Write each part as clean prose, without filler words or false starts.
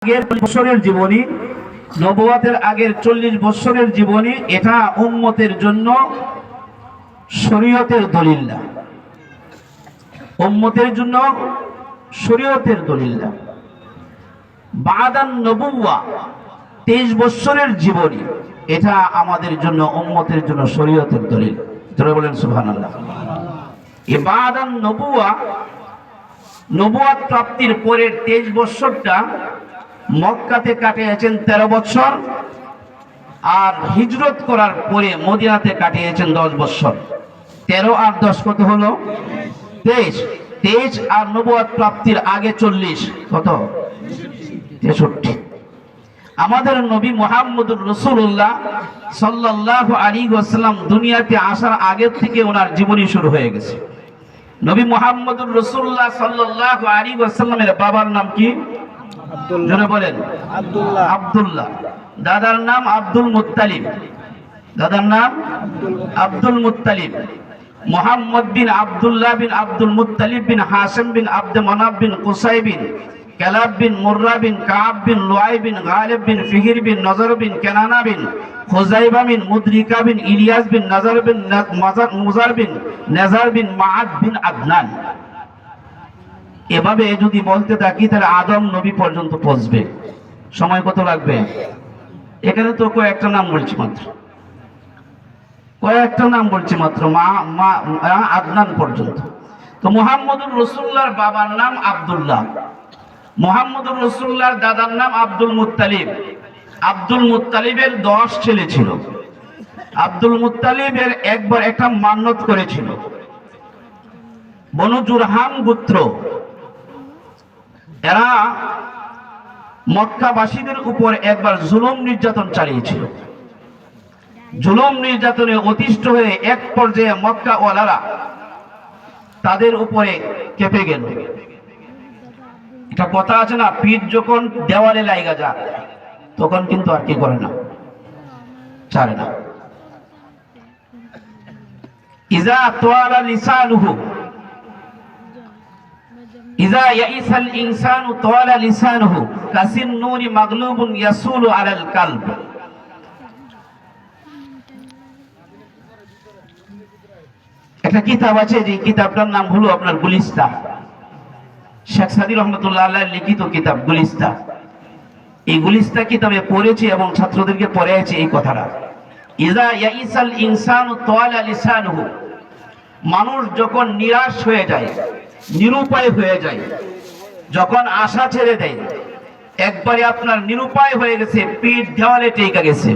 আগের বছরের জীবনী, নবুয়তের আগের 40 বছরের জীবনী, এটা উম্মতের জন্য শরীয়তের দলিল না। উম্মতের জন্য শরীয়তের দলিল না। বাদান নবুওয়া 23 বছরের জীবনী, এটা আমাদের জন্য উম্মতের জন্য শরীয়তের দলিল। যারা বলেন সুবহানাল্লাহ। এই বাদান নবুওয়া, নবুয়ত প্রাপ্তির পরের 23 বছরটা মক্কাতে কাটিয়েছেন 13 বছর, আর হিজরত করার পরে মদিনাতে কাটিয়েছেন 10 বছর। 13 আর 10 কত হলো? 23। 23 আর নবুয়ত প্রাপ্তির আগে 40, কত? 63। আমাদের নবী মুহাম্মদুর রাসূলুল্লাহ সাল্লাল্লাহু আলাইহি ওয়াসাল্লাম দুনিয়াতে আসার আগে থেকে ওনার জীবনী শুরু হয়ে গেছে। নবী মুহাম্মদুর রাসূলুল্লাহ সাল্লাল্লাহু আলাইহি ওয়াসাল্লামের বাবার নাম কি? আব্দুল্লাহ। বলেন আব্দুল্লাহ। আব্দুল্লাহ। দাদার নাম আব্দুল মুত্তালিব। দাদার নাম আব্দুল মুত্তালিব। মুহাম্মদ বিন আব্দুল্লাহ বিন আব্দুল মুত্তালিব বিন হাশিম বিন আব্দ মানাফ বিন কুসাই বিন কালাব বিন মুররা বিন কাব বিন লুআই বিন গালিব বিন ফিহির বিন নজর বিন কেনানা বিন খুজাইবা বিন মুদরিকা বিন ইলিয়াস বিন নজর বিন মুজার বিন নেজার বিন মাআদ বিন আদনান। এভাবে যদি বলতে থাকি তাহলে আদম নবী পর্যন্ত পৌঁছবে। সময় কত লাগবে? এখানে তো কয়েকটা নাম বলছি মাত্র, কয়েকটা নাম বলছি মাত্র, আদনান পর্যন্ত। তো মুহাম্মদুর রাসূলুল্লাহর বাবার নাম আব্দুল্লাহ, মুহাম্মদুর রাসূলুল্লাহর দাদার নাম আব্দুল মুত্তালিব। আব্দুল মুত্তালিবের 10 ছেলে ছিল। আব্দুল মুত্তালিবের একবার একটা মান্নত করেছিল। বনু জুরহাম গোত্র, এরা মক্কাবাসীদের উপর একবার জুলুম নির্যাতন চালিয়েছিল। জুলুম নির্যাতনে অতিষ্ঠ হয়ে এক পর্যায়ে মক্কা ওয়ালারা তাদের উপরে কেঁপে গেল। এটা কথা আছে না, পিঠ যখন দেওয়ালে লাগা যায় তখন কিন্তু আর কি করে না, ছাড়ে না। ইজা তোয়ালা লিসানুহু, ইজা ইয়াইসাল ইনসানু তোয়ালা লিসানুহু কাসিন নূরি মাগলুবুন ইয়াসুলু আলাল কালব। একটা কিতাব আছে, যে কিতাবটার নাম হলো আপনার গুলিস্তা, শেখ সাদী রহমতুল্লাহ আলাইহির লিখিত কিতাব গুলিস্তা। এই গুলিস্তা কিতাবে পড়েছি এবং ছাত্রদেরকে পড়াইছি এই কথাটা। ইজা ইয়াইসাল ইনসানু তোয়ালা লিসানুহু, মানুষ যখন নিরাশ হয়ে যায়, নিরুপায় হয়ে যায়, যখন আশা ছেড়ে দেয়, একবারে আপনার নিরুপায় হয়ে গেছে, পিঠ দেওয়ালে টেকা গেছে,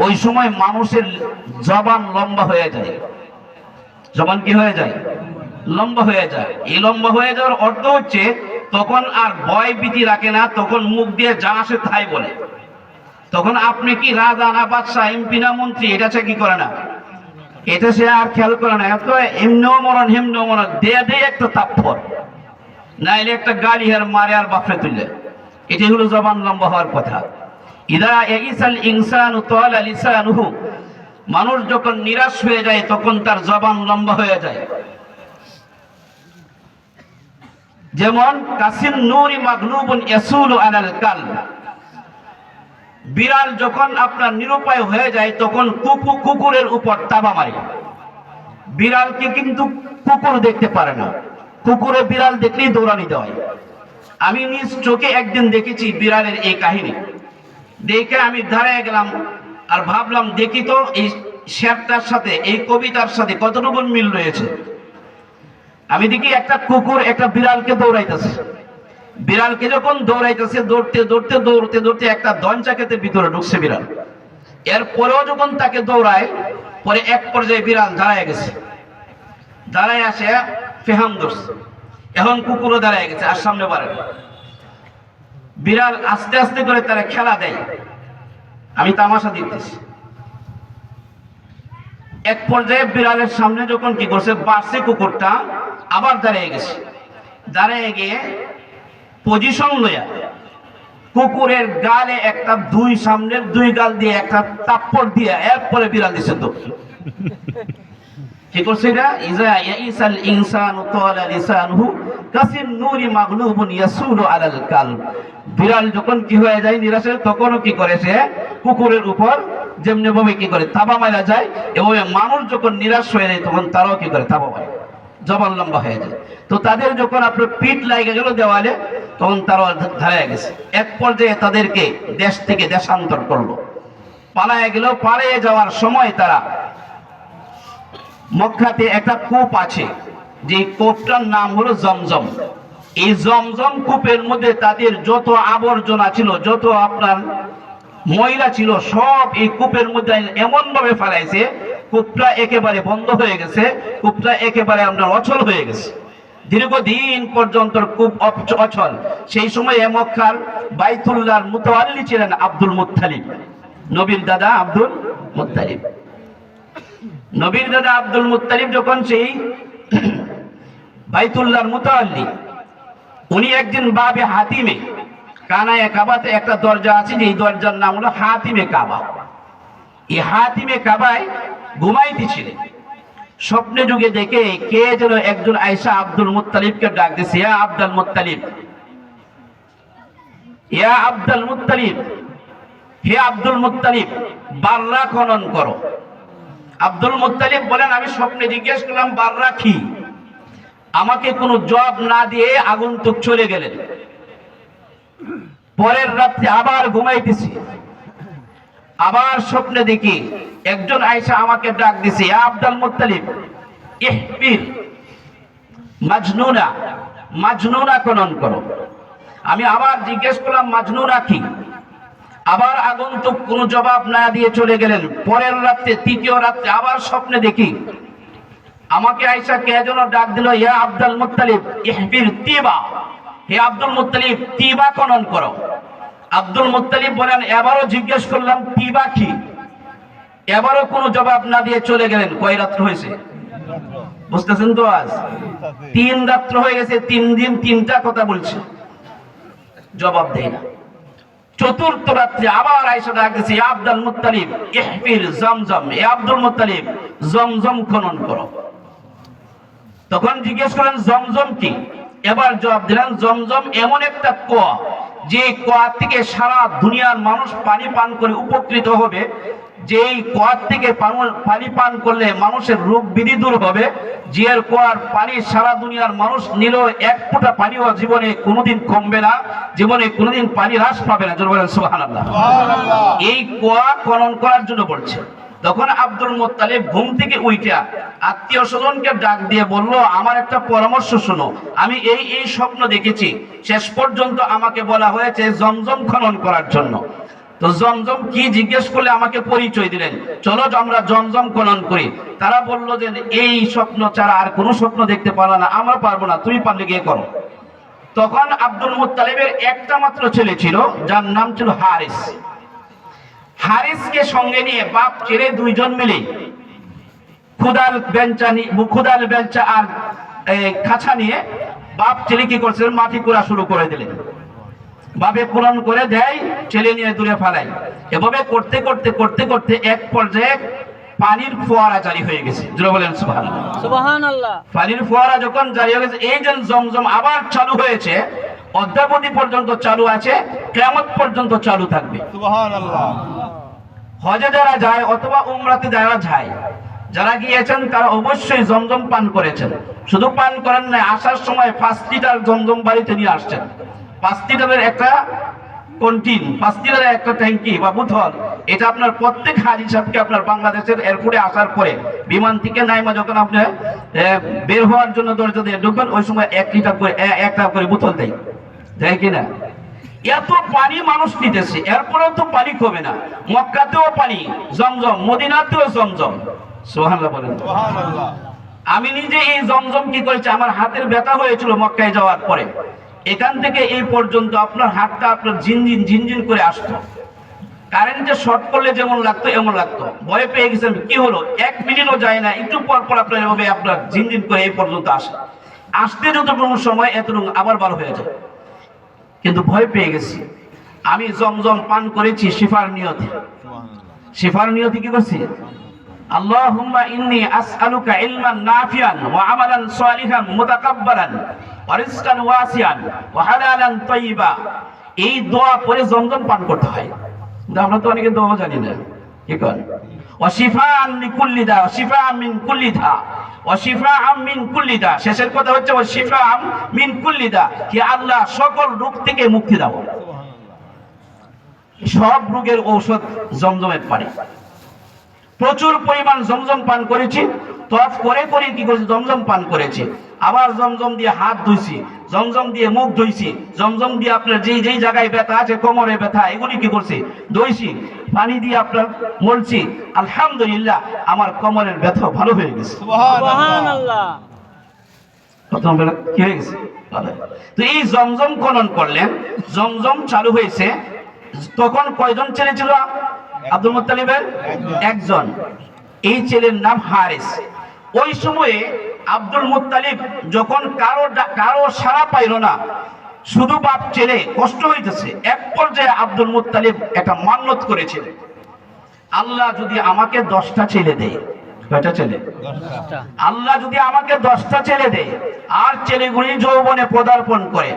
ওই সময় মানুষের জবান লম্বা হয়ে যায়। জবান কি হয়ে যায়? লম্বা হয়ে যায়। এই লম্বা হয়ে যাওয়ার অর্থ হচ্ছে তখন আর ভয় ভীতি রাখে না, তখন মুখ দিয়ে যা আসে তাই বলে। তখন আপনি কি রাজা না বাদশাহ, এমপি না মন্ত্রী, এটা সে কি করে না, এটা সে আর খেয়াল করে না। এত এমনিও মরণ হেমনিও মরণ, দেয়া দেয় একটা তাপ্পর, নাইলে একটা গালি আর মারে আর বাপরে তুলে। এটাই হলো জবান লম্বা হওয়ার কথা। ইদা ইয়াইসাল ইনসানু তোয়ালা লিসানুহু, মানুষ যখন নিরাশ হয়ে যায় তখন তার জবান লম্বা হয়ে যায়। যেমন কাসিন নূরি মাগলুবুন ইয়াসুলু আলাল কালব, বিড়াল যখন আপনার নিরুপায় হয়ে যায় তখন কুকুরের উপর তাবা মারে। বিড়ালকে কিন্তু কুকুর দেখতে পারে না, কুকুরে বিড়াল দেখলেই দৌড়ানি দেয়। আমি নিজ চোখে একদিন দেখেছি বিড়ালের এই কাহিনী। দেখে আমি দাঁড়ায় গেলাম আর ভাবলাম দেখি তো এই শেরটার সাথে, এই কবিতার সাথে কতটুকু মিল রয়েছে। আমি দেখি একটা কুকুর একটা বিড়ালকে দৌড়াইতেছে। বিড়ালকে যখন দৌড়াইতেছে, দৌড়তে দৌড়তে দৌড়তে দৌড়তে একটা দঞ্চা খেতে ভিতরে ঢুকছে বিড়াল। এরপরেও যখন তাকে দৌড়ায়, পরে এক পর্যায়ে বিড়াল দাঁড়ায় গেছে, দাঁড়ায় আসে ফেহাম ধরছে। এখন কুকুরও দাঁড়ায় গেছে, আর সামনে বাড়ে। বিড়াল আস্তে আস্তে করে তারা খেলা দেয়, আমি তামাশা দিতেছি। এক পর্যায়ে বিড়ালের সামনে যখন কি করছে, বাড়ছে কুকুরটা, আবার দাঁড়িয়ে গেছে। দাঁড়িয়ে গিয়ে পজিশন লইয়া কুকুরের গালে একটা সামনের দুই গাল দিয়ে একটা তাপ্পড় দিয়ে এরপরে বিড়াল দিছে। তো কি কি করছে এটা? ইজা ইয়াইসাল ইনসানু তালা লিসানুহু কাসিন নূরি মাগলুবুন ইয়াসুলু আলাল কালব। বিড়াল যখন কি হয়ে যায় নিরাশে, তখনও কি করে সে কুকুরের উপর যেমনি ভাবে কি করে থাবা মারা যায়, এবং মানুষ যখন নিরাশ হয়ে যায় তখন তারাও কি করে থাবা মারে, জবান লম্বা হয়ে যায়। তো তাদের যখন আপনার পিঠ লাগে গেল দেওয়ালে, তখন তারাও ধারায় গেছে। এক পর্যায়ে তাদেরকে দেশ থেকে দেশান্তর করলো, পালায় গেল। পালিয়ে যাওয়ার সময় তারা মক্কাতে একটা কূপ আছে, যে কূপটার নাম হলো জমজম। এই জমজম কূপের মধ্যে তাদের যত আবর্জনা ছিল, যত আপনার ময়লা ছিল, সব এই কূপের মধ্যে এমন ভাবে ফেলাইছে, কূপটা একেবারে বন্ধ হয়ে গেছে, কূপটা একেবারে আপনার অচল হয়ে গেছে। দীর্ঘদিন পর্যন্ত কূপ অচল। সেই সময় মক্কার বাইতুল্লাহর মুতাওয়াল্লি ছিলেন আব্দুল মুত্তালিব, নবীর দাদা আব্দুল মুত্তালিব। নবীর দাদা আব্দুল মুত্তালিব যখন সেই বাইতুল্লাহর মুতাওয়াল্লি, উনি একদিন বাবে হাতিমে কানায়ে কাবাতে একটা দরজা আছে, যে দরজার নাম হলো হাতিমে কাবা। এই হাতিমে কাবায় ঘুমাইতেছিলেন। স্বপ্নে যুগে দেখে কে যেন একজন আয়েশা আব্দুল মুত্তালিবকে ডাক দিছে, ইয়া আব্দুল মুত্তালিব, ইয়া আব্দুল মুত্তালিব, হে আব্দুল মুত্তালিব, বাররা খনন করো। আব্দুল মুত্তালিব বলেন, আমি স্বপ্নে জিজ্ঞেস করলাম বাররা কি? আমাকে কোনো জবাব না দিয়ে আগন্তুক চলে গেলেন। পরের রাত্রে আবার ঘুমাইতেছি, আবার স্বপ্নে দেখি একজন আয়েশা আমাকে ডাক দিছে, ইয়া আব্দুল মুত্তালিব, ইহবির মাজনুনা, মাজনুনা খনন করো। আমি আবার জিজ্ঞেস করলাম মাজনুনা কি? আবার আগন্তুক কোনো জবাব না দিয়ে চলে গেলেন। পরের রাত্রে, তৃতীয় রাত্রে আবার স্বপ্নে দেখি আমাকে আয়েশা কে যেন ডাক দিল, ইয়া আব্দুল মুত্তালিব, ইহবির তিবা, হে আব্দুল মুত্তালিব, তিবা খনন করো। আব্দুল মুত্তালিব বলেন, এবারও জিজ্ঞেস করলাম তিবা কি? এবারও কোনো জবাব না দিয়ে চলে গেলেন। কয় রাত্র হয়েছে বুঝতেছেন তো? আজ 3 রাত্র হয়ে গেছে, 3 দিন 3টা কথা বলছে, জবাব দেয় না। চতুর্থ রাত্রে আবার আয়েশা ডাক দিয়েছে, ইয়া আব্দুল মুত্তালিব, ইহফির জমজম, হে আব্দুল মুত্তালিব, জমজম খনন করো। তখন জিজ্ঞেস করেন জমজম কি? এবার জবাব দিলেন, জমজম এমন একটা কুয়া, যে কুয়া থেকে সারা দুনিয়ার মানুষ পানি পান করে উপকৃত হবে, যেই কুয়ার থেকে পানি পান করলে মানুষের রোগ ব্যাধি দূর হবে, যে কুয়ার পানি সারা দুনিয়ার মানুষ নিলেও 1 ফোঁটা পানিও জীবনে কোনোদিন কমবে না, জীবনে কোনোদিন পানি হ্রাস পাবে না। জোরে বলেন সুবহানাল্লাহ। এই কুয়া খনন করার জন্য বলছে। তখন আব্দুল মুত্তালিব ঘুম থেকে উইঠা আত্মীয় স্বজনকে ডাক দিয়ে বলল, আমার একটা পরামর্শ শোনো, আমি এই স্বপ্ন দেখেছি। শেষ পর্যন্ত আমাকে বলা হয়েছে জমজম খনন করার জন্য। তো জমজম কি জিজ্ঞেস করলে আমাকে পরিচয় দিলেন, চলো আমরা জমজম খনন করি। তারা বলল যে এই স্বপ্ন ছাড়া আর কোনো স্বপ্ন দেখতে পারলা না, আমরা পারবো না, তুমি পারলে গিয়ে করো। তখন আব্দুল মুত্তালিবের একটা মাত্র ছেলে ছিল, যার নাম ছিল হারিস। হারিসকে সঙ্গে নিয়ে বাপ ছেলে 2 জন মিলে খুদাল বেলচা আর খাঁচা নিয়ে বাপ ছেলে কি করছিলেন, মাটি কুড়া শুরু করে দিলেন। বাপে পূরণ করে দেয়, ছেলে নিয়ে দূরে ফেলায়। এভাবে করতে করতে করতে করতে এক পর্যায়ে পানির ফোয়ারা জারি হয়ে গেছে। জোরে বলেন সুবহানাল্লাহ। সুবহানাল্লাহ। পানির ফোয়ারা যখন জারি হয়ে গেছে, এই যে জমজম আবার চালু হয়েছে, অদ্যাবধি পর্যন্ত চালু আছে, কিয়ামত পর্যন্ত চালু থাকবে। সুবহানাল্লাহ। হজে যারা যায় অথবা উমরাতে যারা যায়, যারা গিয়েছেন তারা অবশ্যই জমজম পান করেছেন। শুধু পান করেন না, আসার সময় 5 লিটার জমজম বাড়িতে নিয়ে আসছেন। 5 লিটারের একটা কন্টিন, 5 লিটারের একটা ট্যাঙ্কি বা বোতল, এটা আপনার প্রত্যেক হাজি সাহেবকে আপনার বাংলাদেশের এয়ারপোর্টে আসার পরে বিমান থেকে নাইমা যখন আপনি বের হওয়ার জন্য দরজা দিয়ে ঢুকবেন, ওই সময় 1 লিটার করে একটা করে বোতল দেয়, দেয় কিনা? এত পানি মানুষ নিতেছে, এরপরেও তো পানি কমে না। মক্কাতেও পানি জমজম, মদিনাতেও জমজম। সুবহানাল্লাহ বলেন। সুবহানাল্লাহ। আমি নিজে এই জমজম কি করেছি, আমার হাতের ব্যথা হয়েছিল মক্কায় যাওয়ার পরে, এখান থেকে এই পর্যন্ত আপনার হাতটা আপনার ঝিনঝিন ঝিনঝিন করে আসতো। কারেন্টে শর্ট করলে যেমন লাগতো এমন লাগতো। ভয় পেয়ে গেছেন, কি হলো, 1 মিনিটও যায় না, একটু পর পর আপনার এভাবে আপনার ঝিনঝিন করে এই পর্যন্ত আসে। আসতে যতটুকু সময় এতটুকু আবার ভালো হয়ে যায়। কিন্তু ভয় পেয়ে গেছি। আমি জমজম পান করেছি শিফার নিয়তে। শিফার নিয়তে কি করছি? আল্লাহুম্মা ইন্নী আসআলুকা ইলমান নাফিআন ওয়া আমালান সালিহান মুতাকাব্বালান ওয়া রিজকান ওয়াসিআন ওয়া হালালান তাইয়্যিবা। এই দোয়া পরে জমজম পান করতে হয়। কিন্তু আমরা তো অনেকে দোয়া জানি না, কি করেন? ওয়া শিফাআন লিকুল্লি দা, শিফাআন মিন কুল্লি দা, ওয়া শিফাআন মিন কুল্লি দা। শেষের কথা হচ্ছে ওয়া শিফাআন মিন কুল্লি দা, কি আল্লাহ সকল রোগ থেকে মুক্তি দাও। সব রোগের ঔষধ জমজমের পানি। প্রচুর পরিমাণ জমজম পান করেছি, তওয়াফ করে করে কি করেছি, জমজম পান করেছি। আবার জমজম দিয়ে হাত ধুইছি, জমজম দিয়ে মুখ ধুইছি, জমজম দিয়ে আপনার যেই যেই জায়গায় ব্যথা আছে, কোমরে ব্যথা, এগুলি কি করছি, ধুইছি, পানি দিয়ে আপনার মলছি। আলহামদুলিল্লাহ আমার কোমরের ব্যথা ভালো হয়ে গেছে। সুবহানাল্লাহ। প্রথম বেলা কি হয়ে গেছে? তো এই জমজম খনন করলেন, জমজম চালু হয়েছে। তখন কয়জন ছেলে ছিল আব্দুল মুত্তালিবের? একজন। এই ছেলের নাম হারিস। ওই সময়ে আব্দুল মুত্তালিব যখন কারো সাড়া পাইল না, শুধু বাপ ছেলে কষ্ট হইতেছে, এক পর্যায়ে আব্দুল মুত্তালিব একটা মান্যত করেছিলেন, আল্লাহ যদি আমাকে 10টা ছেলে দেয়। কয়টা ছেলে? আল্লাহ যদি আমাকে 10টা ছেলে দেয় আর ছেলেগুলি যৌবনে পদার্পণ করে,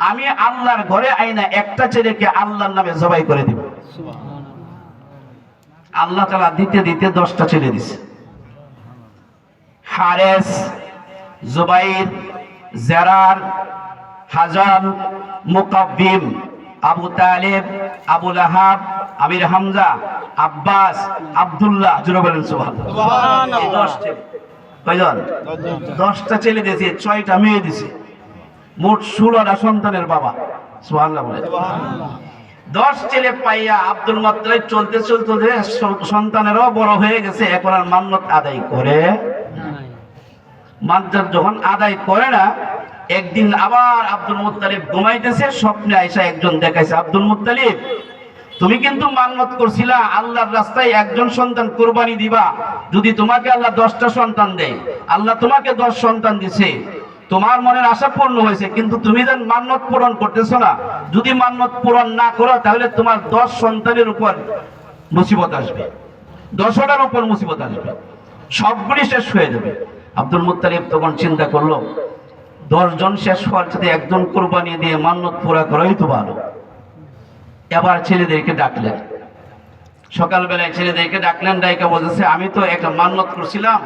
আমি আল্লাহর ঘরে আইনা একটা ছেলেকে আল্লাহর নামে জবাই করে দিব। আল্লাহ তাআলা দিতে দিতে 10টা ছেলে দিছে। হারেস, জুবাইর, জারার, হাজান, মুকাব্বিম, আবু তালেব, আবু লাহাব, আমির হামজা, আব্বাস, আব্দুল্লাহ। জোরে বলেন সুবহানাল্লাহ। এই 10 ছেলে। কয়জন? 10টা ছেলে দিয়েছে, 6টা মেয়ে দিছে। মোট 16টা সন্তানের বাবা। সুবহানাল্লাহ বলেন। 10 ছেলে পাইয়া আব্দুল মুত্তালিব চলতে চলতে সন্তানেরও বড় হয়ে গেছে, এখন আর মান্যত আদায় করে মান্যত যখন আদায় করে না, একদিন আবার আব্দুল মুত্তালিব ঘুমাইতেছে, স্বপ্নে আয়েশা একজন দেখাইছে, আব্দুল মুত্তালিব তুমি কিন্তু মান্যত করছিলা আল্লাহর রাস্তায় একজন সন্তান কুরবানি দিবা, যদি তোমাকে আল্লাহ 10টা সন্তান দেয়, আল্লাহ তোমাকে 10 সন্তান দিছে, তোমার মনের আশা পূর্ণ হয়েছে, কিন্তু তুমি যেন মান্যত পূরণ করতেছো না, যদি মান্যত পূরণ না করো তাহলে তোমার 10 সন্তানের উপর মুসিবত আসবে, 10টার উপর মুসিবত আসবে, সবগুলি শেষ হয়ে যাবে। আব্দুল মুত্তালিব তখন চিন্তা করলো 10 জন শেষ হওয়ার সাথে একজন কুরবানি দিয়ে মান্যত পুরা করাই তো ভালো। এবার ছেলেদেরকে ডাকলেন, সকালবেলায় ছেলেদেরকে ডাকলেন, ডাইকা বলতেছে আমি তো একটা মান্যত করছিলাম,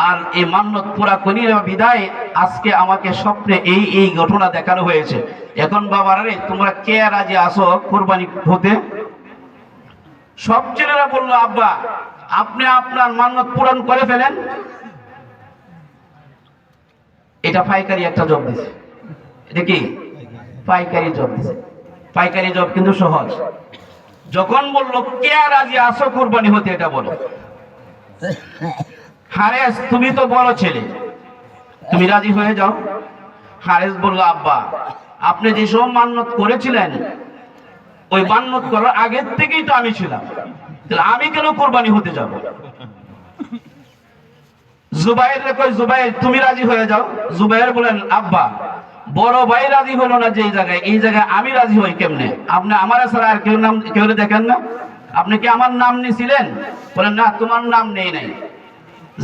আর এই মান্যত পুরা করি বিদায় আজকে আমাকে স্বপ্নে এই এই ঘটনা দেখানো হয়েছে। এখন বাবারা রে, তোমরা কে রাজি আসো কুরবানি হতে? সব ছেলেরা বললো আব্বা আপনি আপনার মান্যত পূরণ করে ফেলেন। এটা পাইকারি একটা জব দিছে। এটা কি পাইকারি জব দিছে? পাইকারি জব কিন্তু সহজ। যখন বললো কে রাজি আসো কুরবানি হতে, এটা বলো। হারেস তুমি তো বড় ছেলে, তুমি রাজি হয়ে যাও। হারেস বলল আব্বা আপনি যেসব মান্যত করেছিলেন ওই মান্যত করার আগের থেকেই তো আমি ছিলাম, তাহলে আমি কেন কুরবানি হতে যাব? জুবাইর রে কই, জুবাইর তুমি রাজি হয়ে যাও। জুবাইর বলেন আব্বা বড় ভাই রাজি হলো না যে জায়গায়, এই জায়গায় আমি রাজি হই কেমনে? আপনি আমার ছাড়া আর কেউ দেখেন না? আপনি কি আমার নাম নিয়েছিলেন? বলেন না তোমার নাম নেই নাই।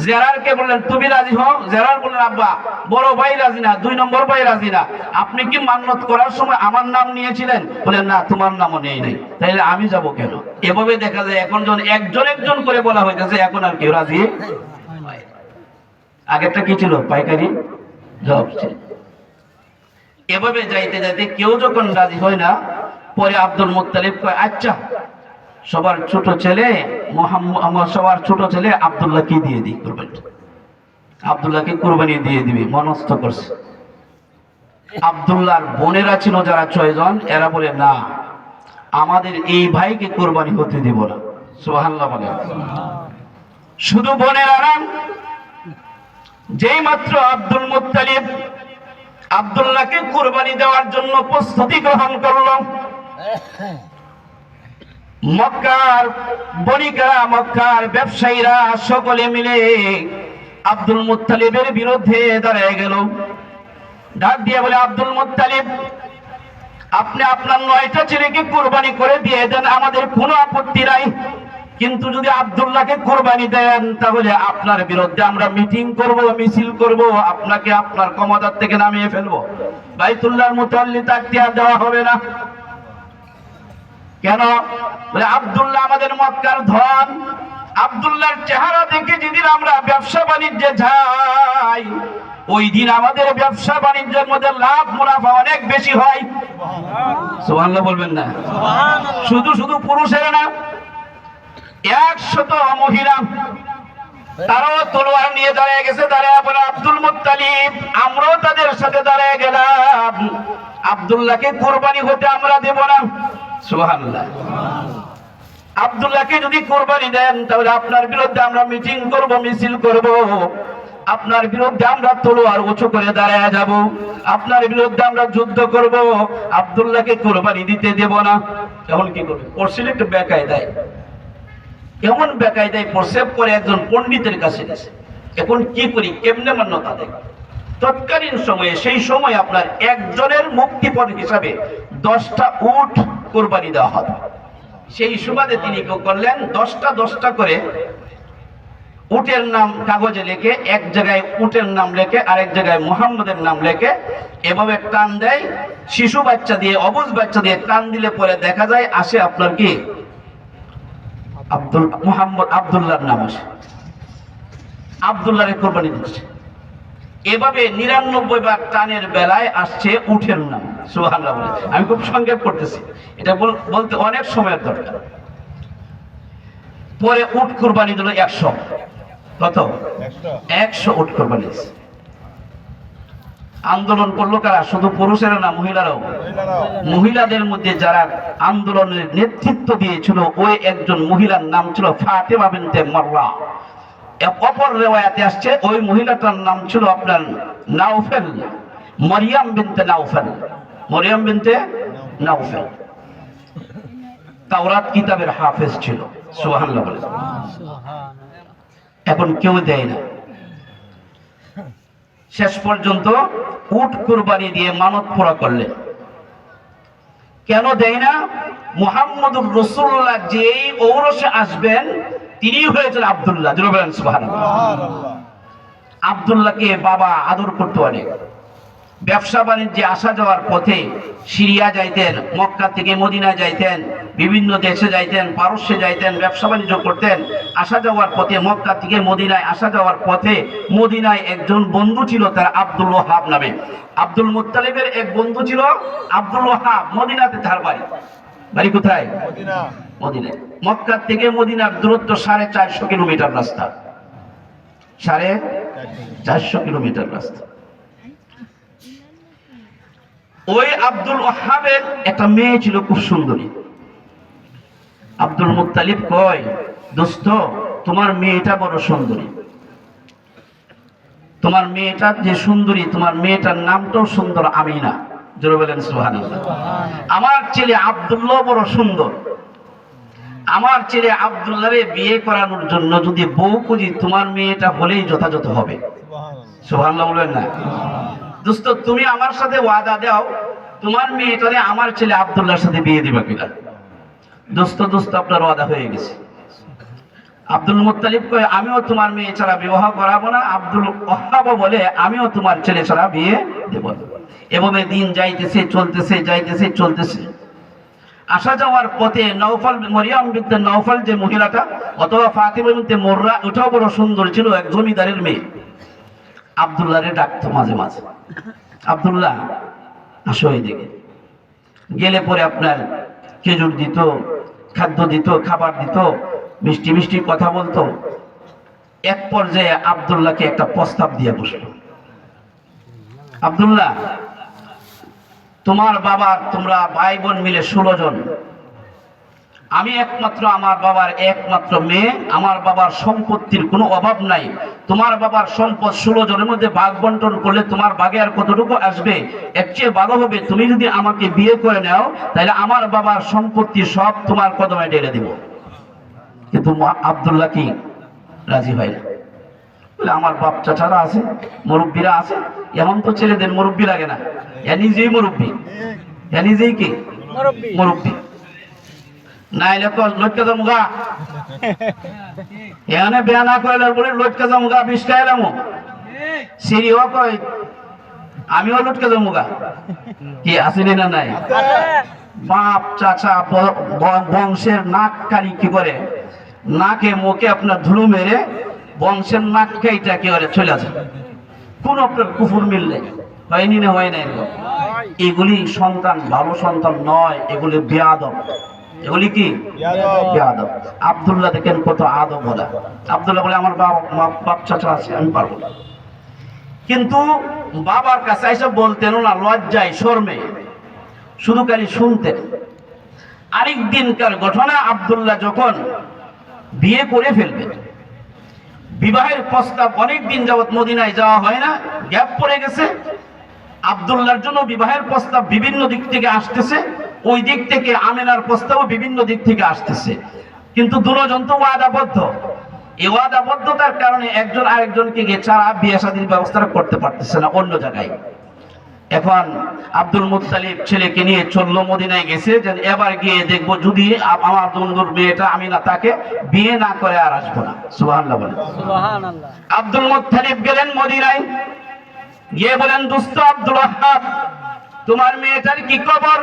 জেরারকে বললেন তুমি রাজি হও। জেরার বললেন আব্বা বড় ভাই রাজি না, 2 নম্বর ভাই রাজি না। আপনি কি মান্যত করার সময় আমার নাম নিয়েছিলেন? বলেন না তোমার নামও নেই নাই। তাইলে আমি যাব কেন? এভাবে দেখা যায় এখন যখন একজন একজন করে বলা হইতেছে, এখন আর কেউ রাজি। আগেরটা কি ছিল? পাইকারি জব ছিল। এভাবে যাইতে যাইতে কেউ যখন রাজি হয় না, পরে আব্দুল মুত্তালিব কয় আচ্ছা সবার ছোট ছেলে সবার ছোট ছেলে আব্দুল্লাহকে দিয়ে দিই কুরবানি। আব্দুল্লাহকে কুরবানি দিয়ে দিবি, মনস্থ করছে। আব্দুল্লাহর বোনেরা ছিল যারা 6 জন, এরা বলে না আমাদের এই ভাইকে কুরবানি হতে দিব না। সুবহানাল্লাহ বলেন। শুধু বোনেরা না, যেই মাত্র আব্দুল মুত্তালিব আব্দুল্লাহকে কুরবানি দেওয়ার জন্য প্রস্তুতি গ্রহণ করলো, মক্কার বণিকেরা, মক্কার ব্যবসায়ীরা সকলে মিলে আব্দুল মুত্তালিবের বিরুদ্ধে দাঁড়িয়ে গেল। ডাক দিয়ে বলে আব্দুল মুত্তালিব আপনি আপনার 9টা ছেলেকে কুরবানি করে দিয়ে দেন, আমাদের কোনো আপত্তি নাই, কিন্তু যদি আব্দুল্লাহকে কোরবানি দেন তাহলে আপনার বিরুদ্ধে আমরা মিটিং করব, মিছিল করব, আপনাকে আপনার ক্ষমতার থেকে নামিয়ে ফেলবো। বাইতুল্লাহর মুতাল্লি তাকতিয়ার দেওয়া হবে না। কেন? বলে আব্দুল্লাহ আমাদের মক্কার ধন। আব্দুল্লাহর চেহারা দেখে যেদিন আমরা ব্যবসা বাণিজ্যে যাই, ওই দিন আমাদের ব্যবসা বাণিজ্যের মধ্যে লাভ মুনাফা অনেক বেশি হয়। সুবহানাল্লাহ বলবেন না? শুধু শুধু পুরুষের না, 100 মহিলা তারাও তলোয়ার নিয়ে দাঁড়িয়ে গেছে। দাঁড়িয়ে বলে আব্দুল মুত্তালিব, আমরাও তাদের সাথে দাঁড়িয়ে গেলাম, আব্দুল্লাহকে কোরবানি হতে আমরা দেব না। সুবহানাল্লাহ। আব্দুল্লাহকে যদি কোরবানি দেন তাহলে আপনার বিরুদ্ধে আমরা মিটিং করব, মিছিল করব, আপনার বিরুদ্ধে আমরা তলোয়ার উঁচু করে দাঁড়ায় যাব, আপনার বিরুদ্ধে আমরা যুদ্ধ করব, আব্দুল্লাহকে কোরবানি দিতে দেব না। এখন কি করবে? পড়ছিল একটু বেকায়দায়, এমন বেকায়দায় পড়ছে, পরে একজন পণ্ডিতের কাছে গেছে। এখন কি করি, কেমনে মান্যতা দেয়? তৎকালীন সময়ে, সেই সময় আপনার একজনের মুক্তিপণ হিসাবে 10টা উট কোরবানি দেওয়া হবে। সেই সুবাদে তিনি কি করলেন, 10টা করে উটের নাম কাগজে লিখে, এক জায়গায় উটের নাম লেখে, আরেক জায়গায় মুহাম্মদের নাম লেখে, এভাবে টান দেয়। শিশু বাচ্চা দিয়ে, অবুঝ বাচ্চা দিয়ে টান দিলে পরে দেখা যায় আসে আপনার কি আব্দুল্লাহর নাম আসে, আব্দুল্লাহর কোরবানি দিচ্ছে। এভাবে 99 বার টানের বেলায় আসছে উটের নাম। সুবহানাল্লাহ বলে। আমি খুব সংক্ষেপ করতেছি, এটা বলতে অনেক সময়ের দরকার। পরে উট কোরবানি দিল 100। কত? 100 উট কোরবানি দিচ্ছে। আন্দোলন করলো কারা? শুধু পুরুষেরা না, মহিলারাও। মহিলাদের মধ্যে যারা আন্দোলনের নেতৃত্ব দিয়েছিল, ওই একজন মহিলার নাম ছিল ফাতেমা বিনতে মারওয়া। অপর রিওয়ায়াতে আসছে ওই মহিলাটার নাম ছিল আপনার নাউফেল, মারিয়াম বিনতে নাউফেল, মারিয়াম বিনতে নাউফেল। তাওরাত কিতাবের হাফেজ ছিল। সুবহানাল্লাহ বলে। এখন কেউ দেয় না। শেষ পর্যন্ত উট কুরবানি দিয়ে মানত পুরা করলেন। কেন দেয় না? মুহাম্মদুর রাসূলুল্লাহ যেই ঔরসে আসবেন তিনি হয়েছেন আব্দুল্লাহ। জোরে বলেন সুবহানাল্লাহ। আব্দুল্লাহকে বাবা আদর করতে অনেক। ব্যবসা বাণিজ্যে আসা যাওয়ার পথে সিরিয়া যাইতেন, মক্কা থেকে মদিনা যাইতেন, বিভিন্ন দেশে যাইতেন, পারস্যে যাইতেন, ব্যবসা বাণিজ্য করতেন। আসা যাওয়ার পথে, মক্কা থেকে মদিনায় আসা যাওয়ার পথে, মদিনায় একজন বন্ধু ছিল তার আব্দুল ওয়াহাব নামে। আব্দুল মুত্তালিবের এক বন্ধু ছিল আব্দুল ওয়াহাব। মদিনাতে তার বাড়ি। বাড়ি কোথায়? মদিনায়। মক্কা থেকে মদিনার দূরত্ব 450 কিলোমিটার রাস্তা। 450 কিলোমিটার রাস্তা। ওই আব্দুল ওয়াহাবের একটা মেয়ে ছিল খুব সুন্দরী। আব্দুল মুত্তালিব কয়, দোস্ত তোমার মেয়েটা বড় সুন্দরী, তোমার মেয়েটা যে সুন্দরী, তোমার মেয়েটার নামটাও সুন্দর, আমিনা। জোরে বলেন সুবহানাল্লাহ। আমার ছেলে আব্দুল্লাহ বড় সুন্দর, আমার ছেলে আব্দুল্লাহরে বিয়ে করানোর জন্য যদি বউ খুঁজি, তোমার মেয়েটা হলেই যথাযথ হবে। সুবহানাল্লাহ বলেন না? দোস্ত তুমি আমার সাথে ওয়াদা দাও, তোমার মেয়েটারে আমার ছেলে আব্দুল্লাহর সাথে বিয়ে দিবা কিনা? দোস্ত আপনার ওয়াদা হয়ে গেছে। আব্দুল মুত্তালিব কয়, আমিও তোমার মেয়ে ছাড়া বিবাহ করাবো না। আব্দুল ওয়াহাব বলে, আমিও তোমার ছেলে ছাড়া বিয়ে দেব না। এভাবে দিন যাইতেছে, চলতেছে, যাইতেছে, চলতেছে। আসা যাওয়ার পথে নওফল, মারিয়াম বিনতে নওফল যে মহিলাটা, অথবা ফাতিমা বিনতে মুররা, ওটাও বড় সুন্দর ছিল, এক জমিদারের মেয়ে। আব্দুল্লাহরে ডাকতো মাঝে মাঝে, আব্দুল্লাহ আসো এদিকে। গেলে পরে আপনার খেজুর দিত, খাদ্য দিত, খাবার দিত, মিষ্টি মিষ্টি কথা বলতো। এক পর্যায়ে আব্দুল্লাহকে একটা প্রস্তাব দিয়ে বসলো, আব্দুল্লাহ তোমার বাবার, তোমরা ভাই বোন মিলে 16 জন, আমি একমাত্র আমার বাবার একমাত্র মেয়ে, আমার বাবার সম্পত্তির কোনো অভাব নাই। তোমার বাবার সম্পদ 16 জনের মধ্যে ভাগ বন্টন করলে তোমার ভাগে আর কতটুকু আসবে? এর চেয়ে ভালো হবে তুমি যদি আমাকে বিয়ে করে নাও, তাহলে আমার বাবার সম্পত্তি সব তোমার কদমে ঢেলে দিব। কিন্তু আব্দুল্লাহ কি রাজি হয় না। বলে আমার বাপ চাচারা আছে, মুরব্বীরা আছে, এখন তো ছেলেদের মুরব্বী লাগে না, এ নিজেই মুরব্বী, এ নিজেই কি মুরব্বী। নাইলে তো লটকে জমগা এখানে বিয়া না করলে বলে লটকে জমগা বিষ্টা এলাম সিরিও কই আমিও লটকে জমগা কি আসেনি না নাই বাপ চাচা বংশের নাক কালি কি করে নাকে মুখে আপনার ধুলো মেরে বংশের নাক কাইটা কি করে চলে আসে কোন আপনার কুফুর মিললে হয়নি না হয় না এরকম এগুলি সন্তান ভালো সন্তান নয় এগুলি বেয়াদব এগুলি কি বেয়াদব আব্দুল্লাহ দেখেন কত আদব বলা আব্দুল্লাহ বলে আমার বাপ চাচা আছে আমি পারবো না কিন্তু বাবার কাছে এসে বলতেন না লজ্জায় শর্মে শুধু খালি শুনতেন আরেক দিনকার ঘটনা আব্দুল্লাহ যখন বিয়ে করে ফেলবেন বিবাহের প্রস্তাব অনেক দিন যাবত মদিনায় যাওয়া হয় না গ্যাপ পড়ে গেছে আব্দুল্লাহর জন্য বিবাহের প্রস্তাব বিভিন্ন দিক থেকে আসতেছে ওই দিক থেকে আমেনার প্রস্তাবও বিভিন্ন দিক থেকে আসতেছে কিন্তু দুজন তো ওয়াদাবদ্ধ এই ওয়াদাবদ্ধতার কারণে একজন আরেকজনকে গিয়ে ছাড়া বিয়ে শাদীর ব্যবস্থা করতে পারতেছে না অন্য জায়গায় এখন আব্দুল মুত্তালিব ছেলেকে নিয়ে চললো মদিনায় গেছে যে এবার গিয়ে দেখবো যদি আমার বন্ধুর মেয়েটা আমি না তাকে বিয়ে না করে আর আসবো না সুবহানাল্লাহ বলেন সুবহানাল্লাহ আব্দুল মুত্তালিব গেলেন মদিনায় গিয়ে বলেন দোস্ত আব্দুল ওয়াহাব তোমার মেয়েটার কি খবর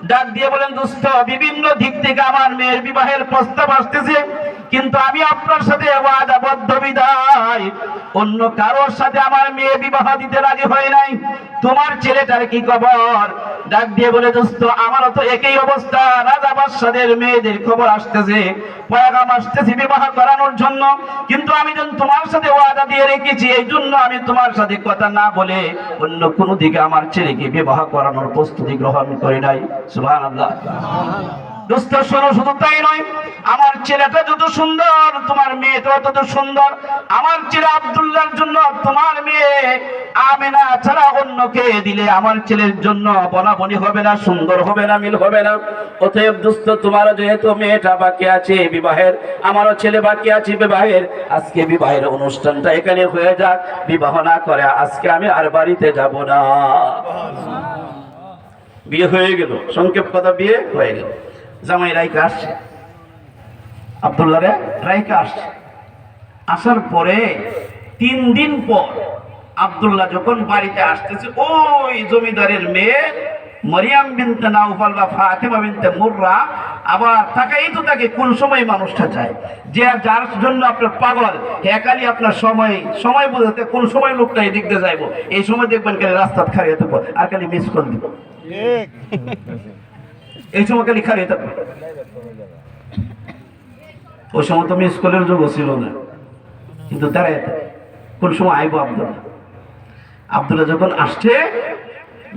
ডাক দিয়ে বলেন দোস্ত বিভিন্ন দিক থেকে আমার মেয়ের বিবাহের প্রস্তাব আসতেছে কিন্তু আমি আপনার সাথে ওয়াদাবদ্ধ বিদায় অন্য কারোর সাথে আমার মেয়ে বিবাহ দিতে রাজি হয় নাই তোমার ছেলেটার কি খবর ডাক দিয়ে বলে দোস্ত আমারও তো একই অবস্থা রাজা বাদশাদের মেয়েদের খবর আসতেছে পয়গাম আসতেছে বিবাহ করানোর জন্য কিন্তু আমি যখন তোমার সাথে ওয়াদা দিয়ে রেখেছি এই জন্য আমি তোমার সাথে কথা না বলে অন্য কোনো দিকে আমার ছেলেকে বিবাহ করানোর প্রস্তুতি গ্রহণ করি নাই সুবহানাল্লাহ দোস্ত শোনো শুধু তাই নয় আমার ছেলেটা যত সুন্দর তোমার মেয়েটাও তত সুন্দর আমার ছেলে আব্দুল্লাহর জন্য তোমার মেয়ে আমেনা ছাড়া অন্যকে দিলে আমার ছেলের জন্য বনাবনি হবে না সুন্দর হবে না মিল হবে না অতএব দোস্ত তোমার যেহেতু মেয়েটা বাকি আছে বিবাহের আমারও ছেলে বাকি আছে বিবাহের আজকে বিবাহের অনুষ্ঠানটা এখানে হয়ে যাক বিবাহ না করে আজকে আমি আর বাড়িতে যাব না বিয়ে হয়ে গেল সংক্ষেপ কথা বিয়ে হয়ে গেল জামাই রাইকা আসছে আব্দুল্লাহ রে রাইকা আসছে আসার পরে 3 দিন পর আব্দুল্লাহ যখন বাড়িতে আসতেছে ওই জমিদারের মেয়ে মরিয়াম বিনতে নাউফাল বা ফাতেমা বিনতে মুররা আবার তাকাই তো তাকে কোন সময় মানুষটা চায় যে যার জন্য আপনার পাগল একালি আপনার সময় বোঝাতে কোন সময় লোকটা এদিক দিয়ে যাইবো এই সময় দেখবেন খালি রাস্তা খারিয়ে থাকবো আর খালি মিস কল দিব এই সময় খালি খারিয়ে থাকবো ওই সময় তো মিস কলের যোগ ছিল না কিন্তু দাঁড়ায় কোন সময় আইবো আব্দুল্লাহ যখন আসছে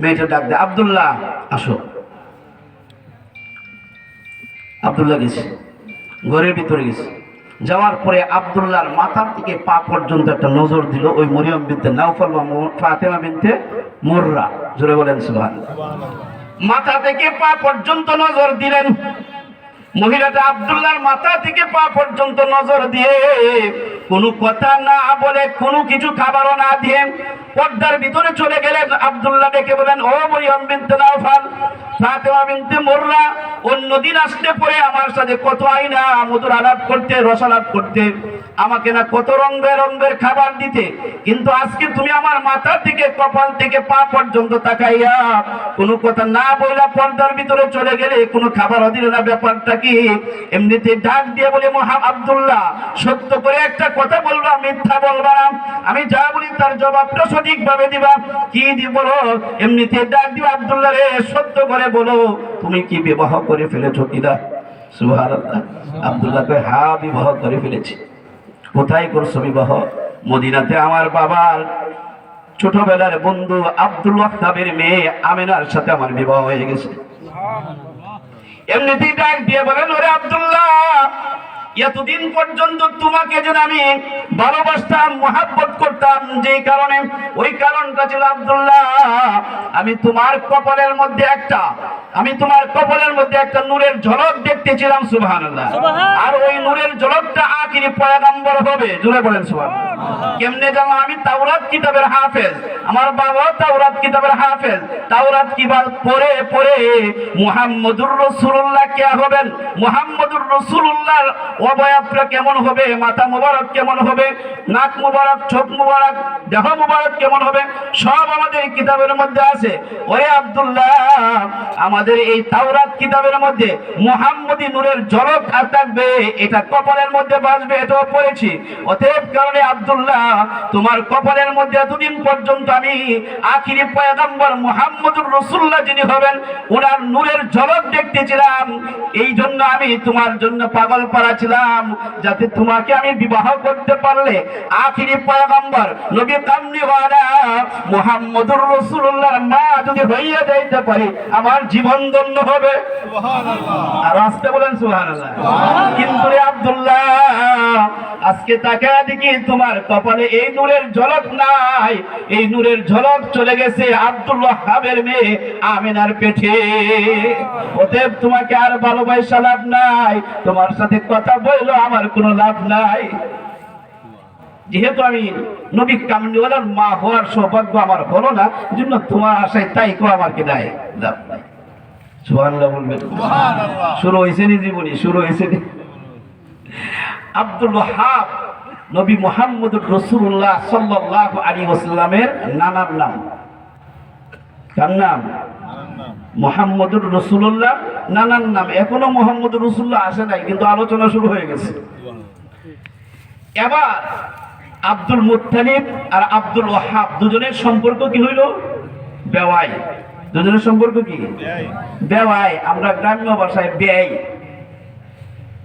মেয়েটা ডাক দেয় আব্দুল্লাহ আসো আব্দুল্লাহ গেছে ঘরের ভিতরে গেছে যাওয়ার পরে আব্দুল্লাহর মাথার থেকে পা পর্যন্ত একটা নজর দিল ওই মরিয়ম বিনতে নাউফাল বা ফাতেমা বিনতে মুররা জোরে বলেন সুবহানাল্লাহ মাথা থেকে পা পর্যন্ত নজর দিলেন মহিলাটা আব্দুল্লাহর মাথা থেকে পা পর্যন্ত নজর দিয়ে কোনো কথা না বলে কোনো কিছু খাবারও না দিয়ে পর্দার ভিতরে চলে গেলেন আব্দুল্লাহ ডেকে বলেন ও মরিয়ম বিনতে নাউফাল ফাতেমা বিনতে মুররা অন্যদিন আসলে পরে আমার সাথে কত আইনা মধুর আলাপ করতে রসালাপ করতে আমাকে না কত রঙের খাবার দিতে কিন্তু আজকে তুমি আমার মাথা থেকে কপাল থেকে পা পর্যন্ত তাকাইয়া কোনো কথা না বইলা পর্দার ভিতরে চলে গেলে কোনো খাবারও দিলে না ব্যাপারটা কি এমনিতে ডাক দিয়ে বলে আব্দুল্লাহ সত্য করে একটা কথা বলবা মিথ্যা বলবা না আমি যা বলি তার জবাবটা সঠিকভাবে দিবা কি দিব বলো এমনিতে ডাক দিবা আব্দুল্লাহ রে সত্য করে বলো তুমি কি বিবাহ করে ফেলেছো কিনা সুবহানাল্লাহ আব্দুল্লাহ কয় হ্যাঁ বিবাহ করে ফেলেছি কোথায় করছো বিবাহ মদিনাতে আমার বাবার ছোটবেলার বন্ধু আব্দুল ওয়াহাবের মেয়ে আমেনার সাথে আমার বিবাহ হয়ে গেছে এমনিতেই ডাক দিয়ে বলেন ওরে আব্দুল্লাহ এতদিন পর্যন্ত তোমাকে যেন আমি ভালোবাসতাম, মহাব্বত করতাম, যে কারণে ওই কারণটা ছিল আব্দুল্লাহ, আমি তোমার কপালের মধ্যে একটা নূরের ঝলক দেখতেছিলাম। সুবহানাল্লাহ। আর ওই নূরের ঝলকটা আখিরি পয়গম্বর হবে। জোরে বলেন সুবহানাল্লাহ। কেমনে জানো? আমি তাওরাত কিতাবের হাফেজ, আমার বাবা তাওরাত কিতাবের হাফেজ। তাওরাত কিতাব পড়ে পড়ে মুহাম্মদুর রাসূলুল্লাহ কে হবেন, মুহাম্মদুর রাসূলুল্লাহর অবয়বটা কেমন হবে, মাথা মোবারক কেমন হবে, নাক মোবারক, চোখ মোবারক, দেহ মোবারক কেমন হবে, সব আমাদের কিতাবের মধ্যে আছে। ওরে আব্দুল্লাহ, আমাদের এই তাওরাত কিতাবের মধ্যে মুহাম্মদী নূরের ঝলক থাকবে, এটা কপালের মধ্যে বাজবে, এটাও পড়েছি। অতএব কারণে আব্দুল্লাহ, তোমার কপালের মধ্যে এতদিন পর্যন্ত আমি আখিরি পয়গম্বর মুহাম্মদুর রাসূলুল্লাহ যিনি হবেন ওনার নূরের ঝলক দেখতেছিলাম। এই জন্য আমি তোমার জন্য পাগল পারা ছিলাম, যাতে তোমাকে আমি বিবাহ করতে পারলে আখিরি পয়গম্বর নবী কামলিওয়ালা মুহাম্মদুর রাসূলুল্লাহর মা যদি হইয়া যাইতে পারি, আমার জীবন ধন্য হবে। সুবহানাল্লাহ। আর আস্তে বলেন সুবহানাল্লাহ। কিন্তু রে আব্দুল্লাহ, আজকে তাকায় দেখি তোমার কপালে এই নূরের ঝলক নাই, এই নূরের ঝলক চলে গেছে আব্দুল ওয়াহাবের মেয়ে আমিনার পেটে। অতএব তোমাকে আর ভালোবাসা লাভ নাই, তোমার সাথে কথা বললো আমার কোনো লাভ নাই। যেহেতু আমি নবী কামলিওয়ালার মা হওয়ার সৌভাগ্য আমার হলো না, জন্য তোমার আশায় তাই কো আমার কি নাই, লাভ নাই। সুবহানাল্লাহ বলবেন। সুবহানাল্লাহ। শুরু হয়েছে নি জীবনী, শুরু হয়েছে নি। আব্দুল ওয়াহাব নবী মুহাম্মদুর রাসূলুল্লাহ সাল্লাল্লাহু আলাইহি ওয়াসাল্লামের নানার নাম। কার নাম? মুহাম্মদুর রাসূলুল্লাহ নানার নাম। এখনো মুহাম্মদুর রাসূলুল্লাহ আসে নাই, কিন্তু আলোচনা শুরু হয়ে গেছে। এবার আব্দুল মুত্তালিব আর আব্দুল ওয়াহাব দুজনের সম্পর্ক কি হইল? বেওয়াই। দুজনের সম্পর্ক কি? বেওয়াই। আমরা গ্রাম্য ভাষায় বেয়াই,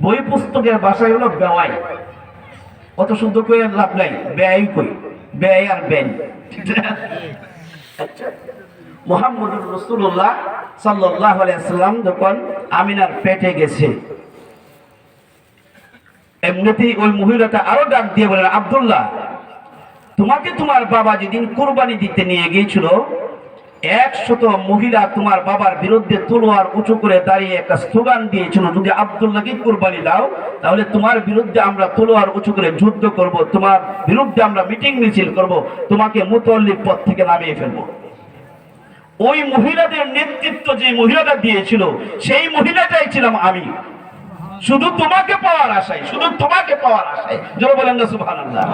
বই পুস্তকের ভাষায় হলো বেওয়াই। অত শুদ্ধ কই লাভ নাই, বেয়াই কই, বেয়াই আর বেন। মুহাম্মদুর রাসূলুল্লাহ সাল্লাল্লাহু আলাইহি ওয়াসাল্লাম যখন আমিনার পেটে গেছে, এমনিতেই ওই মহিলাটা আরো ডাক দিয়ে বলেন, আব্দুল্লাহ, তোমাকে তোমার বাবা যেদিন কুরবানি দিতে নিয়ে গিয়েছিল, 100 মহিলা তোমার বাবার বিরুদ্ধে তলোয়ার উঁচু করে দাঁড়িয়ে একটা স্লোগান দিয়েছিল, যদি আব্দুল্লাহকে কুরবানি দাও তাহলে তোমার বিরুদ্ধে আমরা তলোয়ার উঁচু করে যুদ্ধ করব, তোমার বিরুদ্ধে আমরা মিটিং মিছিল করব, তোমাকে মুতাল্লিব পদ থেকে নামিয়ে ফেলবো। ওই মহিলাদের নেতৃত্ব যে মহিলাটা দিয়েছিল, সেই মহিলাটাই ছিলাম আমি। শুধু তোমাকে পাওয়ার আশায়, শুধু তোমাকে পাওয়ার আশায়। জোরে বলেন না সুবহানাল্লাহ।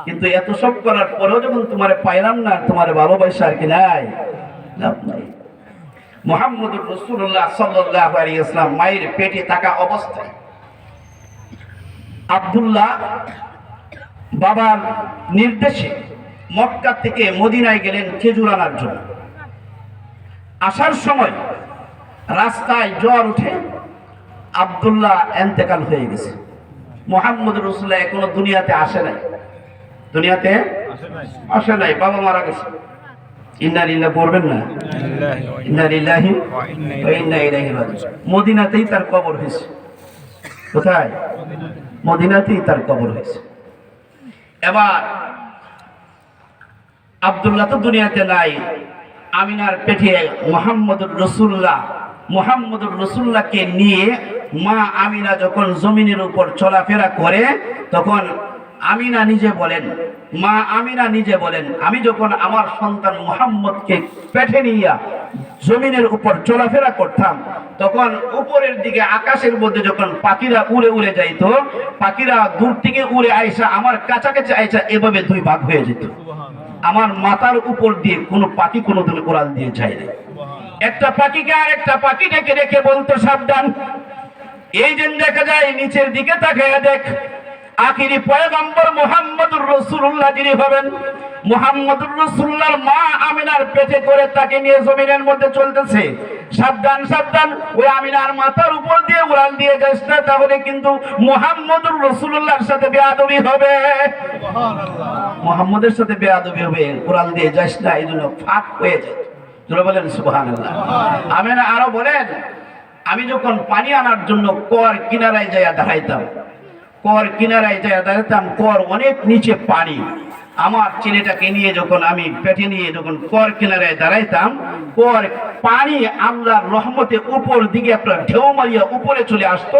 কিন্তু এত সব করার পরেও যখন তোমারে পাইলাম না, তোমারে ভালোবাসা আর কি নাই, লাভ নাই। মুহাম্মদুর রাসূলুল্লাহ সাল্লাল্লাহু আলাইহি ওয়াসাল্লাম মায়ের পেটে থাকা অবস্থায় আব্দুল্লাহ বাবার নির্দেশে মক্কা থেকে মদিনায় গেলেন খেজুর আনার জন্য। আসার সময় রাস্তায় জ্বর উঠে আব্দুল্লাহ ইন্তেকাল হয়ে গেছে। মুহাম্মদুর রাসূলুল্লাহ এখনো দুনিয়াতে আসে নাই, দুনিয়াতে আসে নাই, বাবা মারা গেছে। ইন্না লিল্লাহি পড়বেন না, ইন্না লিল্লাহি ওয়া ইন্না ইলাইহি রাজিউন। মদিনাতেই তার কবর হয়েছে। কোথায়? মদিনাতেই তার কবর হয়েছে। এবার আব্দুল্লাহ তো দুনিয়াতে নাই, আমিনার পেটে মুহাম্মদুর রাসূলুল্লাহকে নিয়ে মা আমিনা যখন জমিনের উপর চলাফেরা করে, তখন আমিনা নিজে বলেন, আমি যখন আমার সন্তান মুহাম্মদকে পেটে নিয়ে জমিনের উপর চলাফেরা করতাম, তখন উপরের দিকে আকাশের মধ্যে যখন পাখিরা উড়ে উড়ে যাইতো, পাখিরা দূর থেকে উড়ে আইসা আমার কাছাকাছি আইসা এভাবে দুই ভাগ হয়ে যেত। আমার মাথার উপর দিয়ে কোনো পাখি কোনোদিন উড়াল দিয়ে যায় না। একটা পাখিকে আর একটা পাখি ডেকে রেখে বলতো, সাবধান, এই যে দেখা যায় নিচের দিকে তাকায় দেখ, আখিরি পয়গম্বর মুহাম্মদুর রাসূলুল্লাহ যিনি হবেন, মুহাম্মদুর রাসূলুল্লাহর মা আমিনার পেটে করে তাকে নিয়ে জমিনের মধ্যে চলতেছে। সাবধান সাবধান, ওই আমিনার মাথার উপর দিয়ে উড়াল দিয়ে যাস না, তাহলে কিন্তু মুহাম্মদুর রাসূলুল্লাহর সাথে বেয়াদবি হবে। সুবহানাল্লাহ। মুহাম্মদের সাথে বেয়াদবি হবে, উড়াল দিয়ে যাস না, এইজন্য ফাঁক হয়ে যায়। জোরে বলেন সুবহানাল্লাহ। আমিনা আরো বলেন, আমি যখন পানি আনার জন্য কর কিনারায় যাইয়া দাঁড়াইতাম, কর অনেক নিচে পানি। আমার ছেলেটাকে নিয়ে যখন আমি পেটে নিয়ে যখন কর কিনারায় দাঁড়াইতাম, কর পানি আল্লাহর রহমতে উপর দিকে আপনার ঢেউ মারিয়া উপরে চলে আসতো।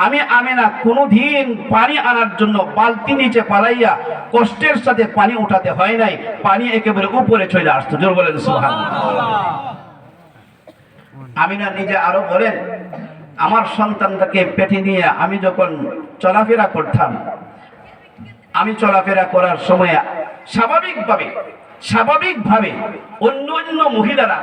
আমি আমেনা কোনোদিন পানি আনার জন্য বালতি নিচে পালাইয়া কষ্টের সাথে পানি উঠাতে হয় নাই, পানি একেবারে উপরে চলে আসতো। জোর বলেন সুবহানাল্লাহ। আমিনা নিজে আরো বলেন, আমার সন্তানটাকে পেটে নিয়ে আমি যখন চলাফেরা করতাম, আমি চলাফেরা করার সময় স্বাভাবিকভাবে অন্য অন্য মহিলারা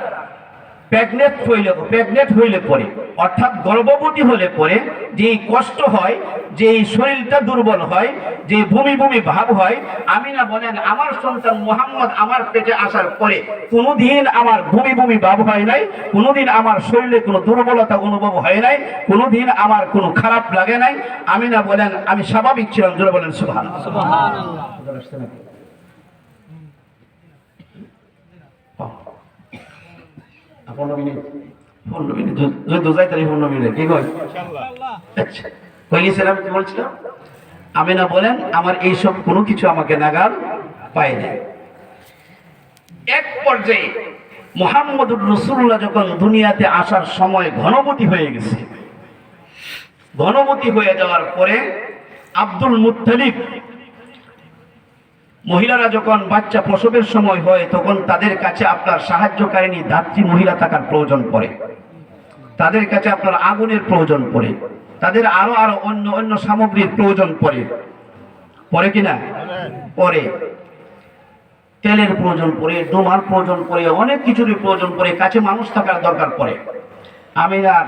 প্রেগনেন্ট হইলে পরে, অর্থাৎ গর্ভবতী হলে পরে যে কষ্ট হয়, যে শরীরটা দুর্বল হয়, যে বমি বমি ভাব হয়, আমিনা বলেন আমার সন্তান মুহাম্মদ আমার পেটে আসার পরে কোনোদিন আমার বমি বমি ভাব হয় নাই, কোনোদিন আমার শরীরে কোনো দুর্বলতা অনুভব হয় নাই, কোনোদিন আমার কোনো খারাপ লাগে নাই। আমিনা বলেন আমি স্বাভাবিক ছিলাম। জোরে বলেন সুবহানাল্লাহ। আমিনা বলেন আমার এইসব কোনো কিছু আমাকে নাগাল পায় না। এক পর্যায়ে মুহাম্মদুর রাসূলুল্লাহ যখন দুনিয়াতে আসার সময় ঘনবতী হয়ে গেছে, ঘনবতী হয়ে যাওয়ার পরে আব্দুল মুত্তালিব, মহিলারা যখন বাচ্চা প্রসবের সময় হয় তখন তাদের কাছে আপনার সাহায্যকারিণী ধাত্রী মহিলা থাকার প্রয়োজন পড়ে, তাদের কাছে আপনার আগুনের প্রয়োজন পড়ে, তাদের আরো অন্য অন্য সামগ্রীর প্রয়োজন পড়ে কিনা? পরে তেলের প্রয়োজন পড়ে, ডোমার প্রয়োজন পড়ে, অনেক কিছুরই প্রয়োজন পড়ে, কাছে মানুষ থাকার দরকার পড়ে। আমিনার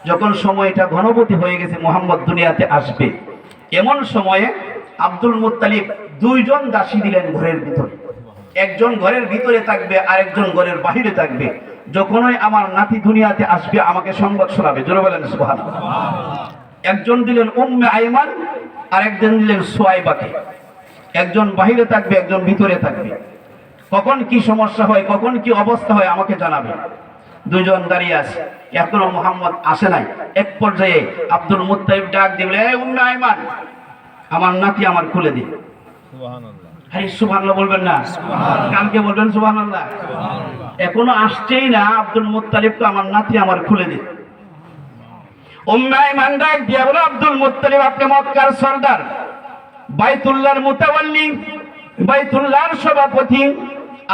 যখন সময়টা ঘনবতী হয়ে গেছে, মুহাম্মদ দুনিয়াতে আসবে, এমন সময়ে আব্দুল মুত্তালিব দুইজন দাসী দিলেন ঘরের ভিতরে। একজন ঘরের ভিতরে থাকবে আর একজন ঘরের বাহিরে থাকবে। যখনই আমার নাতি দুনিয়াতে আসবে আমাকে সংবাদ শোনাবে। জোরে বলেন সুবহানাল্লাহ। একজন দিলেন উম্মে আইমান আর একজন দিলেন সুয়াইবাকে। একজন বাহিরে থাকবে, একজন ভিতরে থাকবে। কখন কি সমস্যা হয়, কখন কি অবস্থা হয় আমাকে জানাবে। দুইজন দাঁড়িয়ে আছে, এখনো মুহাম্মদ আসে নাই। এক পর্যায়ে আব্দুল মুত্তালিব ডাক দিলেন, এই উম্মে আইমান, আমার নাতি আমার খুলে দিন। সুবহানাল্লাহ। আরে সুবহানাল্লাহ বলবেন না? কালকে বলবেন সুবহানাল্লাহ। এখনো আসছেই না, আব্দুল মুত্তালিব তো আমার নাতি আমার খুলে দিন। উম্মে আইমান ডাক দিয়া বলে, আব্দুল মুত্তালিব আপনি মক্কার সরদার, বাইতুল্লাহর মুতাওয়াল্লি, বাইতুল্লাহর সভাপতি,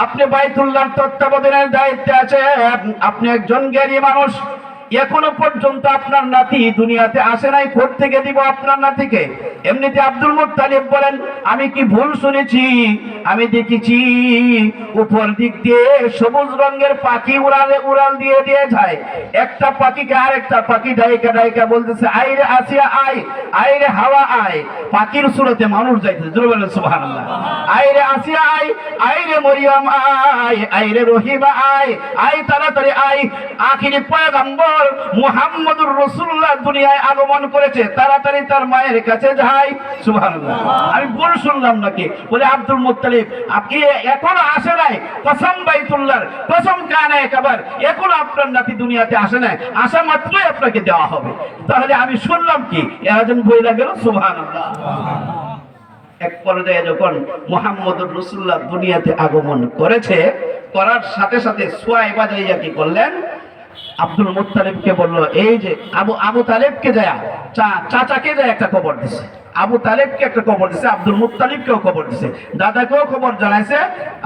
আপনি বাইতুল্লাহর তত্ত্বাবধানের দায়িত্বে আছেন, আপনি একজন জ্ঞানী মানুষ। এখনো পর্যন্ত আপনার নাতি দুনিয়াতে আসে নাই, কোত্থেকে দিব আপনার নাতিকে? এমনিতে আব্দুল মুত্তালিব বলেন, আমি কি ভুল শুনেছি? আমি দেখেছি উপর দিক দিয়ে সবুজ রঙের পাখি উড়াল দিয়ে যায়। একটা পাখিকে আরেকটা পাখি ডাইকা বলতেছে, আইরে আসিয়া আয়, আইরে হাওয়া আয়। পাখির সুরতে মানুষ যাইতেছে। জোরে বলেন সুবহানাল্লাহ। আইরে আসিয়া আয়, আইরে মরিয়ম আয়, আইরে রহিমা আয়, আয় তাড়াতাড়ি আয়। আখিরি পয়গম্বর মুহাম্মদুর রাসূলুল্লাহ দুনিয়ায় আগমন করেছে, তাড়াতাড়ি তার মায়ের কাছে যাই। সুবহানাল্লাহ। আমি ভুল শুনলাম নাকি? বলে আব্দুল মুত্তালিব আপনি এখনো আসে নাই, কসম বাইতুল্লাহর, কসম কানায়ে কাবার, এখনো আপনার নাতি দুনিয়াতে আসে নাই, আসা মাত্রই আপনাকে দেওয়া হবে। তাহলে আমি শুনলাম কি? এরাজন বইলা গেল। সুবহানাল্লাহ। এক পর্যায়ে যখন মুহাম্মদুর রাসূলুল্লাহ দুনিয়াতে আগমন করেছে, করার সাথে সাথে সুয়াইবা যাইয়া কি করলেন? আব্দুল মুত্তালিবকে বলল, এই যে আবু তালেবকে যায়, চাচাকে যায় একটা খবর দিছে, আবু তালেবকে একটা খবর দিছে, আব্দুল মুত্তালিবকেও খবর দিছে, দাদাকেও খবর জানাইছে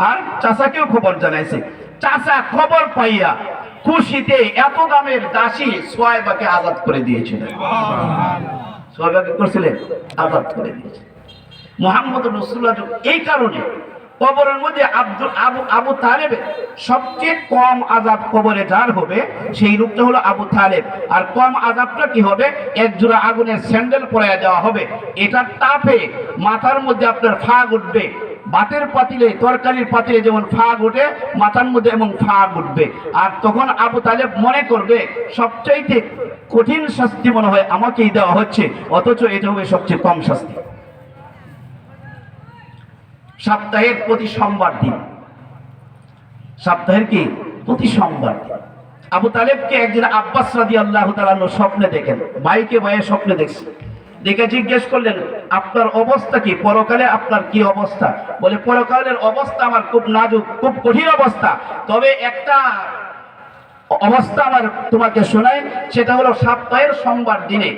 আর চাচাকেও খবর জানাইছে। চাচা খবর পাইয়া খুশিতে এত দামের দাসী সুয়াইবাকে আজাদ করে দিয়েছিলেন। সুয়াইবাকে করছিলেন আজাদ করে দিয়েছে মুহাম্মদুর রাসূলুল্লাহ। এই কারণে কবরের মধ্যে আবু তালেবের সবচেয়ে কম আযাব কবরে যার হবে সেই লোকটা হলো আবু তালেব। আর কম আযাবটা কি হবে? এক জোড়া আগুনের স্যান্ডেল পরাইয়া দেওয়া হবে। এটার তাপে মাথার মধ্যে আপনার ফাগ উঠবে, বাতের পাতিলে, তরকারির পাতিলে যেমন ফাগ ওঠে, মাথার মধ্যে এবং ফাগ উঠবে। আর তখন আবু তালেব মনে করবে সবচাইতে কঠিন শাস্তি মনে হয় আমাকেই দেওয়া হচ্ছে, অথচ এটা হবে সবচেয়ে কম শাস্তি। সপ্তাহের প্রতি সোমবার দিন, সপ্তাহের কি প্রতি সোমবার দিন আবু তালেবকে একদিন আব্বাস রাদিয়াল্লাহু তাআলা আনহু স্বপ্নে দেখেন, ভাইকে ভাইয়ের স্বপ্নে দেখছে। দেখে জিজ্ঞেস করলেন, আপনার অবস্থা কি, পরকালে আপনার কি অবস্থা? বলে, পরকালের অবস্থা আমার খুব নাজুক, খুব কঠিন অবস্থা। তবে একটা অবস্থা আমার তোমাকে শোনাই, সেটা হলো সপ্তাহের সোমবার দিনে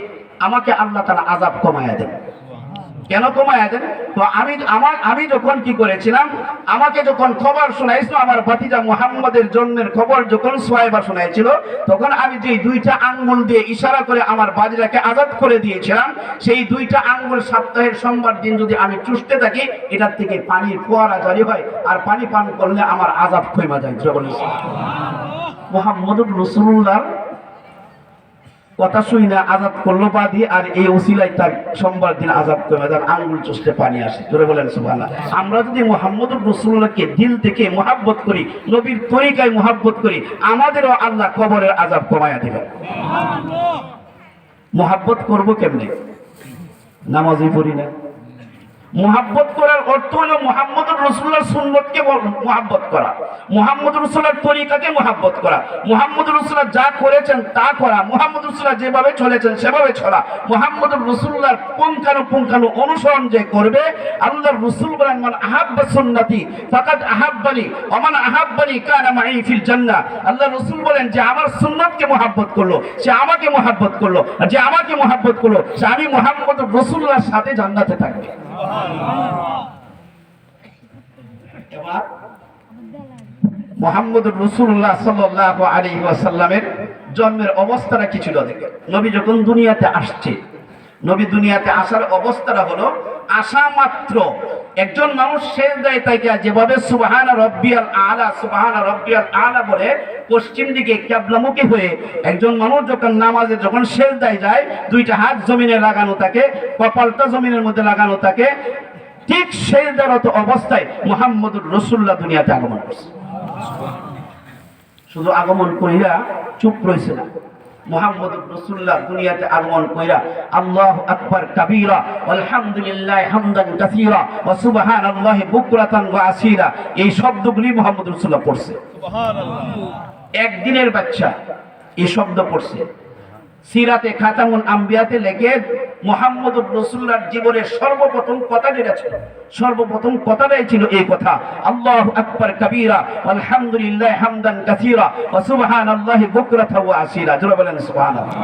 আমাকে আল্লাহ তাআলা আযাব কমায়া দেন। কেন কমায়া দেন? তো আমি যখন কি করেছিলাম, আমাকে যখন খবর শোনাইছিল, আমার ভাতিজা মুহাম্মদের জন্মের খবর যখন সুহাইবা শোনাইছিল, তখন আমি যে দুইটা আঙ্গুল দিয়ে ইশারা করে আমার বাজিরাকে আজাদ করে দিয়েছিলাম, সেই দুইটা আঙ্গুল সপ্তাহের সোমবার দিন যদি আমি চুষতে থাকি, এটার থেকে পানির ফোয়ারা জারি হয়, আর পানি পান করলে আমার আযাব কমে যায়। মুহাম্মদুর রাসূলুল্লাহ কথা শুই না আজাদ করলো বাদী, আর এই ওসিলায় তার সোমবার দিন আজাদ কমে যায়, আঙ্গুল চুষতে পানি আসে। জোরে বলেন সুবহানাল্লাহ। আমরা যদি মুহাম্মদুর রাসূলুল্লাহকে দিল থেকে মুহাব্বত করি, নবীর তরিকায় মুহাব্বত করি, আমাদেরও আল্লাহ কবরের আযাব কমায়া দিবেন। মুহাব্বত করব কেমনে? নামাজই পড়ি না। মুহাব্বত করার অর্থ হলো মুহাম্মদুর রাসূলুল্লাহর সুন্নতকে মুহাব্বত করা, মুহাম্মদুর রাসূলুল্লাহর তরিকাকে মুহাব্বত করা, মুহাম্মদুর রাসূলুল্লাহ যা করেছেন তা করা, মুহাম্মদুর রাসূলুল্লাহ যেভাবে চলেছেন সেভাবে চলা, মুহাম্মদুর রাসূলুল্লাহর পুঙ্খানু অনুসরণ যে করবে। আল্লাহর রাসূল বলেন, মান আহাব্বা সুন্নতি ফাকাদ আহাব্বানি ওয়া মান আহাব্বানি কানা মাই ফিল জান্নাহ। আল্লাহর রাসূল বলেন, যে আমার সুন্নতকে মুহাব্বত করলো সে আমাকে মুহাব্বত করলো, আর যে আমাকে মুহাব্বত করলো সে আমি মুহাম্মদুর রাসূলুল্লাহর সাথে জান্নাতে থাকবে। এবার মুহাম্মদুর রাসূলুল্লাহ সাল্লাল্লাহু আলাইহি ওয়াসাল্লামের জন্মের অবস্থাটা কি ছিল দেখেন। নবী যখন দুনিয়াতে আসছে, নবী দুনিয়াতে আসার অবস্থাটা হলো, আসা মাত্র একজন মানুষ সেজদায় তাকিয়া যেভাবে সুবহানা রাব্বিয়াল আলা সুবহানা রাব্বিয়াল আলা বলে পশ্চিম দিকে কিবলামুখী হয়ে একজন মানুষ যখন নামাজে যখন সেজদায় যায়, দুইটা হাত জমিনে লাগানো থাকে, কপালটা জমিনের মধ্যে লাগানো থাকে, ঠিক সেজদারত অবস্থায় মুহাম্মদুর রাসূলুল্লাহ দুনিয়াতে আগমন করছে। শুধু আগমন কইরা চুপ রইছে না, মুহাম্মদুর রাসূলুল্লাহ দুনিয়াতে আগমন কইরা আল্লাহু আকবার কাবীরা আলহামদুলিল্লাহি হামদান কাসীরা ওয়া সুবহানাল্লাহি বুকরাতান ওয়া আসীলা, এই শব্দগুলি মুহাম্মদুর রাসূলুল্লাহ পড়ছে। সুবহানাল্লাহ। একদিনের বাচ্চা এই শব্দ পড়ছে। সিরাতে খাতামুল আম্বিয়াতে লেখে মুহাম্মদুর রাসূলুল্লাহর জীবনের সর্বপ্রথম কথা যেটা ছিল, সর্বপ্রথম কথাটাই ছিল এই কথা, আল্লাহু আকবার কাবীরা আলহামদুলিল্লাহি হামদান কাসীরা ওয়া সুবহানাল্লাহি বুকরাতান ওয়া আসীলা। জোরে বলেন সুবহানাল্লাহ।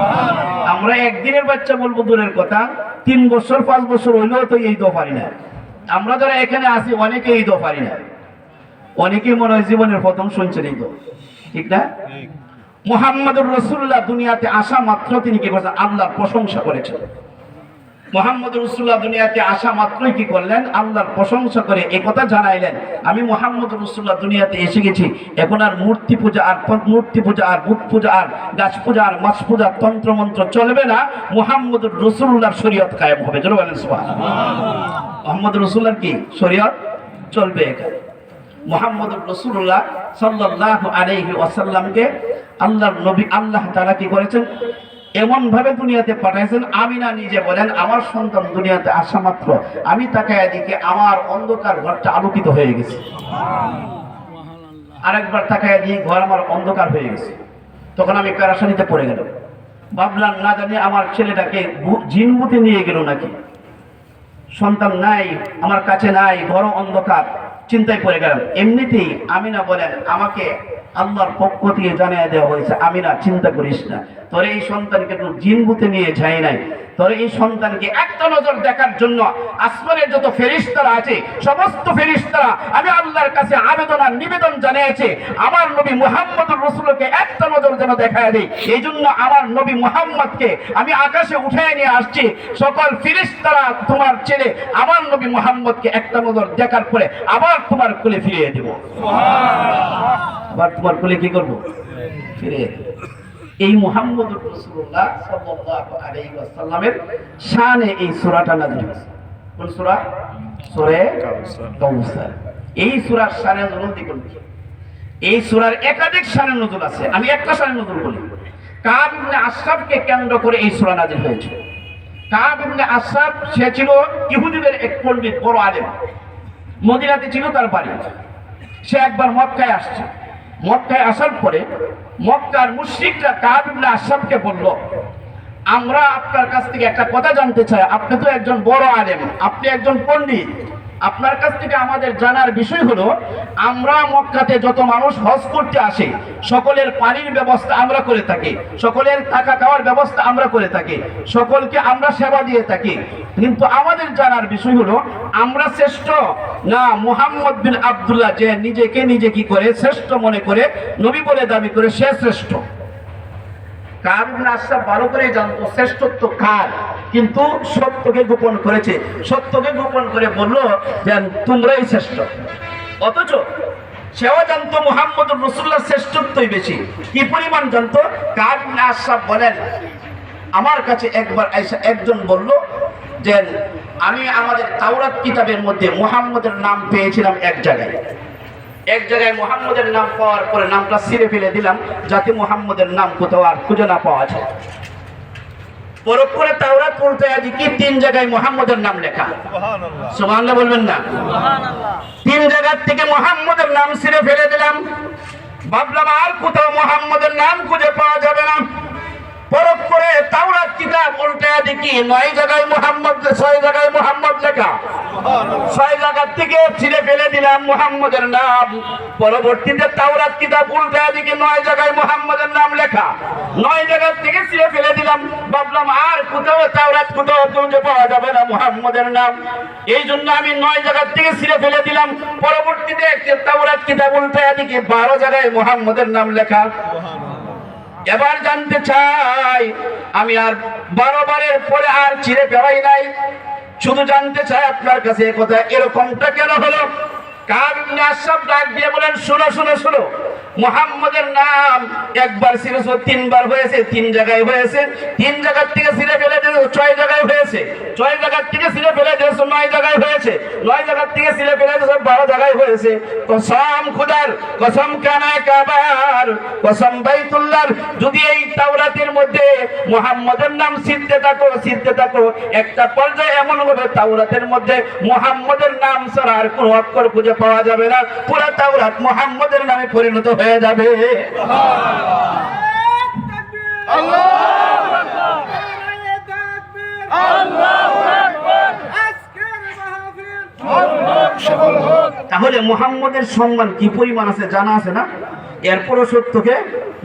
আমরা একদিনের বাচ্চা বলবো দূরের কথা, 3 বছর 5 বছর হইলেও তো এই দোয়া পারি না। আমরা যারা এখানে আছি অনেকে এই দোয়া পারি না, অনেকেই মনে হয় জীবনের প্রথম শুনছেন এই দোয়া, ঠিক না? মুহাম্মদুর রাসূলুল্লাহ দুনিয়াতে আসা মাত্র তিনি কি করেছেন? আল্লাহর প্রশংসা করেছেন। মুহাম্মদুর রাসূলুল্লাহ দুনিয়াতে আসা মাত্রই কি করলেন? আল্লাহর প্রশংসা করে এই কথা জানাইলেন, আমি মুহাম্মদুর রাসূলুল্লাহ দুনিয়াতে এসে গেছি, এখন আর মূর্তি পূজা আর বুত পূজা আর গাছ পূজা আর মাছ পূজা তন্ত্র মন্ত্র চলবে না, মুহাম্মদুর রাসূলুল্লাহর শরীয়ত কায়েম হবে। জোরে বলেন সুবহানাল্লাহ। মুহাম্মদুর রাসূলুল্লাহর কি শরীয়ত চলবে এখানে। মুহাম্মদুর রাসূলুল্লাহ সাল্লাল্লাহু আলাইহি ওয়াসাল্লামকে আল্লাহর নবী আল্লাহ তাআলা কি করেছেন? এমন ভাবে দুনিয়াতে পাঠাইছেন, আমিনা নিজে বলেন, আমার সন্তান দুনিয়াতে আসা মাত্র আমি তাকায়া দেখি আমার অন্ধকার ঘরটা আলোকিত হয়ে গেছে। আরেকবার তাকায়া দেখি ঘর আমার অন্ধকার হয়ে গেছে। তখন আমি পেরেশানিতে পড়ে গেলাম, ভাবলাম না জানি আমার ছেলেটাকে জিনভূতে নিয়ে গেল নাকি, সন্তান নাই আমার কাছে নাই, ঘর অন্ধকার, চিন্তায় পড়ে গেলাম। এমনিতেই আমিনা বলেন, আমাকে আল্লাহর পক্ষ থেকে জানিয়ে দেওয়া হয়েছে, আমিনা চিন্তা করিস না, তোর এই সন্তানকে তো জিনভূতে নিয়ে যায় নাই, তোর এই সন্তানকে একটা নজর দেখার জন্য আসমানের যত ফেরেশতারা আছে সমস্ত ফেরেশতারা আমি আল্লাহর কাছে আবেদন আর নিবেদন জানিয়েছে, আমার নবী মুহাম্মদুর রাসূলকে একটা নজর যেন দেখায় দেয়। এই জন্য আমার নবী মুহাম্মদকে আমি আকাশে উঠায় নিয়ে আসছি, সকল ফেরেশতারা তোমার ছেলে আমার নবী মুহাম্মদকে একটা নজর দেখার পরে আবার তোমার কোলে ফিরিয়ে দেব। আবার তোমার কোলে কি করবো? ফিরিয়ে দেব। এই মুহাম্মদুর রাসূলুল্লাহ সাল্লাল্লাহু আলাইহি ওয়াসাল্লামের শানে এই সূরাটা নাযিল হয়েছে। কোন সূরা? সূরা কাউসার। এই সূরার শানে নজুল দেখুন, এই সূরার একাধিক শানে নজুল আছে, আমি একটা শানে নজুল বলি। কাব ইবনে আশরাফকে কেন্দ্র করে এই সূরা নাযিল হয়েছে। কাব ইবনে আশরাফ সে ছিল ইহুদিদের এক পণ্ডিত, বড় আলেম, মদিনাতে ছিল তার বাড়ি। সে একবার মক্কায় আসছে, মক্কায় আসার পরে মক্কার মুশরিকরা কাব ইবনে আশরাফকে বলল, আমরা আপনার কাছ থেকে একটা কথা জানতে চাই, আপনি তো একজন বড় আলেম, আপনি একজন পণ্ডিত, আপনার কাছ থেকে আমাদের জানার বিষয় হলো, আমরা মক্কাতে যত মানুষ হজ করতে আসে সকলের পানির ব্যবস্থা আমরা করে থাকি, সকলের থাকা খাওয়ার ব্যবস্থা আমরা করে থাকি, সকলকে আমরা সেবা দিয়ে থাকি, কিন্তু আমাদের জানার বিষয় হলো আমরা শ্রেষ্ঠ না মুহাম্মদ বিন আব্দুল্লাহ, যে নিজেকে নিজে কি করে শ্রেষ্ঠ মনে করে নবী বলে দাবি করে সে শ্রেষ্ঠ। কাব ইবনে আশরাফ ভালো করে জানতো শ্রেষ্ঠত্ব কার, কিন্তু সত্যকে গোপন করেছে, সত্যকে গোপন করে বলল যে তোমরাই শ্রেষ্ঠ। অথচ সেও জানতো মুহাম্মদুর রাসূলুল্লাহ শ্রেষ্ঠত্বই বেশি। কি পরিমাণ জানতো? কাব ইবনে আশরাফ বলেন, আমার কাছে একবার আয়েশা একজন বলল যে আমি আমাদের তাওরাত কিতাবের মধ্যে মুহাম্মদের নাম পেয়েছিলাম এক জায়গায় মুহাম্মদের নাম পাওয়ার পরে নামটা ছিঁড়ে ফেলে দিলাম যাতে মুহাম্মদের নাম কোথাও আর খুঁজে না পাওয়া যায়। পরখ করে তাওরাত পড়তে দেখি 3 জায়গায় মুহাম্মদের নাম লেখা। সুবহানাল্লাহ বলবেন না? সুবহানাল্লাহ। 3 জায়গা থেকে মুহাম্মদের নাম ছিঁড়ে ফেলে দিলাম, ভাবলাম আর কোথাও মুহাম্মদের নাম খুঁজে পাওয়া যাবে না। পরখ করে তাওরাত কিতাব উল্টে দেখি 9 জায়গায় মুহাম্মদ, 6 জায়গায় মুহাম্মদ লেখা। 6 জায়গা থেকে ছিঁড়ে ফেলে দিলাম মুহাম্মদের নাম। পরবর্তীতে তাওরাত কিতাব উল্টে দেখি 9 জায়গায় মুহাম্মদের নাম লেখা। 9 জায়গা থেকে ছিঁড়ে ফেলে দিলাম, ভাবলাম আর কোথাও তাওরাত কোথাও খুঁজে পাওয়া যাবে না মুহাম্মদের নাম। এই জন্য আমি 9 জায়গা থেকে ছিঁড়ে ফেলে দিলাম। পরবর্তীতে তাওরাত কিতাব উল্টে দেখি 12 জায়গায় মুহাম্মদের নাম লেখা। এবার জানতে চাই, আমি আর 12 বারের পরে আর ছিঁড়ে ফেলাই নাই, শুধু জানতে চাই আপনার কাছে কথা এরকমটা কেন হলো? কাব ইবনে আশরাফ ডাক দিয়ে বলেন, শোনো শোনো শোনো, মুহাম্মদের নাম একবার ছিঁড়েছো 3 বার হয়েছে, 3 জায়গায় হয়েছে। 3 জায়গা থেকে ছিঁড়ে ফেলে দিয়েছো 6 জায়গায় হয়েছে, 6 জায়গা থেকে ছিঁড়ে ফেলে দিয়েছো 9 জায়গায় হয়েছে, 9 জায়গা থেকে ছিঁড়ে ফেলে দিয়েছো 12 জায়গায় হয়েছে। কসম খোদার, কসম কানায় কাবার, কসম বাইতুল্লাহর, যদি এই তাওরাতের মধ্যে মুহাম্মদের নাম ছিঁড়তে থাকো একটা পর্যায়ে এমন হবে তাওরাতের মধ্যে মুহাম্মদের নাম ছাড়া আর কোনো অক্ষর খুঁজে পাওয়া যাবে না, পুরো তাওরাত মুহাম্মদের নামে পরিণত হয়ে যাবে। তাহলে মুহাম্মদের সম্মান কি পরিমাণ আছে জানা আছে না? এরপরও সত্যকে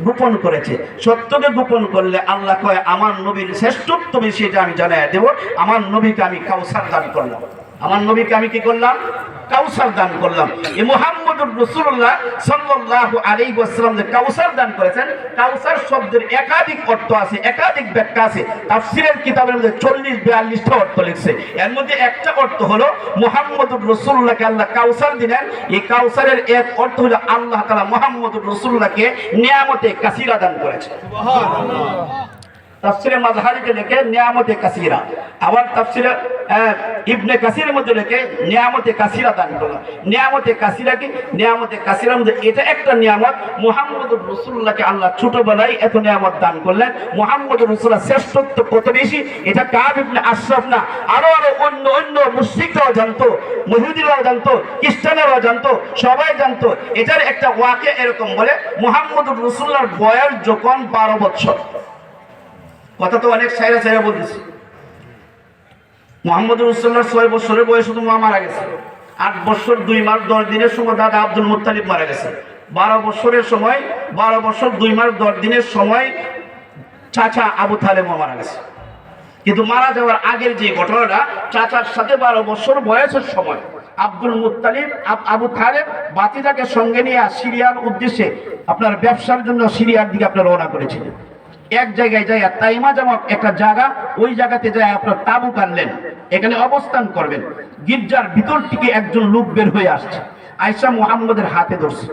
গোপন করেছে। সত্যকে গোপন করলে আল্লাহ কয় আমার নবীর শ্রেষ্ঠত্ব বেশি, এটা আমি জানাই দেব। আমার নবীকে আমি কাউসার দান করলাম, আমার নবীকে আমি কি করলাম? কাউসার দান করলাম। এই মুহাম্মদুর রাসূলুল্লাহ সাল্লাল্লাহু আলাইহি ওয়াসাল্লাম যে কাউসার দান করেছেন, কাউসার শব্দের একাধিক অর্থ আছে, একাধিক ব্যাখ্যা আছে। তাফসীরের কিতাবের মধ্যে 40-42টা অর্থ লিখছে। এর মধ্যে একটা অর্থ হলো মুহাম্মদুর রাসূলুল্লাহকে আল্লাহ কাউসার দিলেন। এই কাউসারের এক অর্থ হলো আল্লাহ তাআলা মুহাম্মদুর রাসূলুল্লাহকে নিয়ামতে কাসীরা দান করেছেন। সুবহানাল্লাহ। তাফসীরে মাযহারিতে লেখে নিয়ামতে কাসীরা, আবার তাফসীরে ইবনে কাসিরের মধ্যে লেখে নিয়ামতে কাসীরা দান করলো। নিয়ামতে কাসীরা কি? নিয়ামতে কাসীরার মধ্যে এটা একটা নিয়ামত, মুহাম্মদুর রাসূলুল্লাহকে আল্লাহ ছোটবেলায় এত নিয়ামত দান করলেন। মুহাম্মদুর রাসূলুল্লাহ শ্রেষ্ঠত্ব কত বেশি এটা কাব ইবনে আশরাফ না, আরো অন্য মুশরিকরাও জানতো, ইহুদিরাও জানতো, খ্রিস্টানেরাও জানতো, সবাই জানতো। এটার একটা ওয়াকিয়া এরকম বলে, মুহাম্মদুর রাসূলুল্লাহর বয়স যখন 12 বছর, কথা তো অনেক সাইরা বলতেছি, মুহাম্মদুর রাসূলুল্লাহ 6 বছরের বয়সে তো মা মারা গেছে। 8 বছর 2 মাস 10 দিনের সময় দাদা আব্দুল মুত্তালিব মারা গেছে। 12 বছরের সময়, 12 বছর 2 মাস 10 দিনের সময় চাচা আবু তালেব মারা গেছে। কিন্তু মারা যাওয়ার আগের যে ঘটনাটা, চাচার সাথে 12 বছর বয়সের সময় আব্দুল মুত্তালিব আবু তালেব বাতিজাকে সঙ্গে নিয়ে সিরিয়ার উদ্দেশ্যে আপনার ব্যবসার জন্য সিরিয়ার দিকে আপনার রওনা করেছিলেন। এক জায়গায় যায় তাইমা নামক একটা জায়গা, ওই জায়গাতে যায় আপনার তাবু কাটলেন, এখানে অবস্থান করবেন। গির্জার ভিতর থেকে একজন লোক বের হয়ে আসছে, আয়েশা মুহাম্মদের হাতে ধরছে।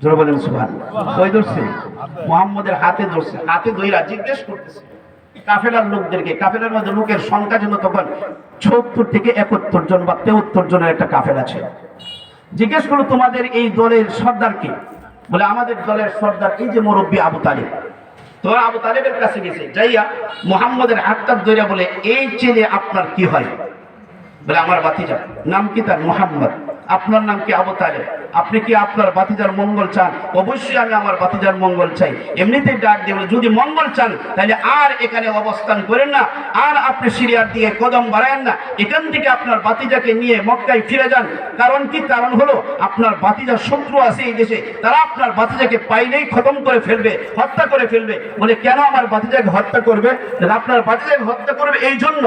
জোরে বলেন সুবহানাল্লাহ। কই ধরছে? মুহাম্মদের হাতে ধরছে। হাতে ধইরা জিজ্ঞেস করতেছে কাফেলার লোকদেরকে, কাফেলার মধ্যে লোকের সংখ্যা ছিল তখন ৭৪ থেকে ৭১ জন বা ৭৩ জনের একটা কাফেলা ছিল। জিজ্ঞেস করলো তোমাদের এই দলের সর্দার কে? বলে আমাদের দলের সর্দার এই যে মুরব্বী আবু তালেব। তোরা আবু তালেবের কাছে গেছে, যাইয়া মুহাম্মদের হাতটা ধরে বলে এই ছেলে আপনার কি হয়? বলে আমার ভাতিজা। নাম কি তার? মুহাম্মদ। আপনার নাম কি? আবু তালেব। আপনি কি আপনার বাতিজার মঙ্গল চান? অবশ্যই আমি আমার বাতিজার মঙ্গল চাই। এমনিতেই ডাক দিয়ে বলে, যদি মঙ্গল চান তাহলে আর এখানে অবস্থান করেন না, আর আপনি সিরিয়ার দিকে কদম বাড়ায়েন না, এখান থেকে আপনার বাতিজাকে নিয়ে মক্কায় ফিরে যান। কারণ কি? কারণ হলো আপনার বাতিজার শত্রু আছে এই দেশে, তারা আপনার বাতিজাকে পাইলেই খতম করে ফেলবে, হত্যা করে ফেলবে। বলে কেন আমার বাতিজাকে হত্যা করবে? আপনার বাতিজাকে হত্যা করবে এই জন্য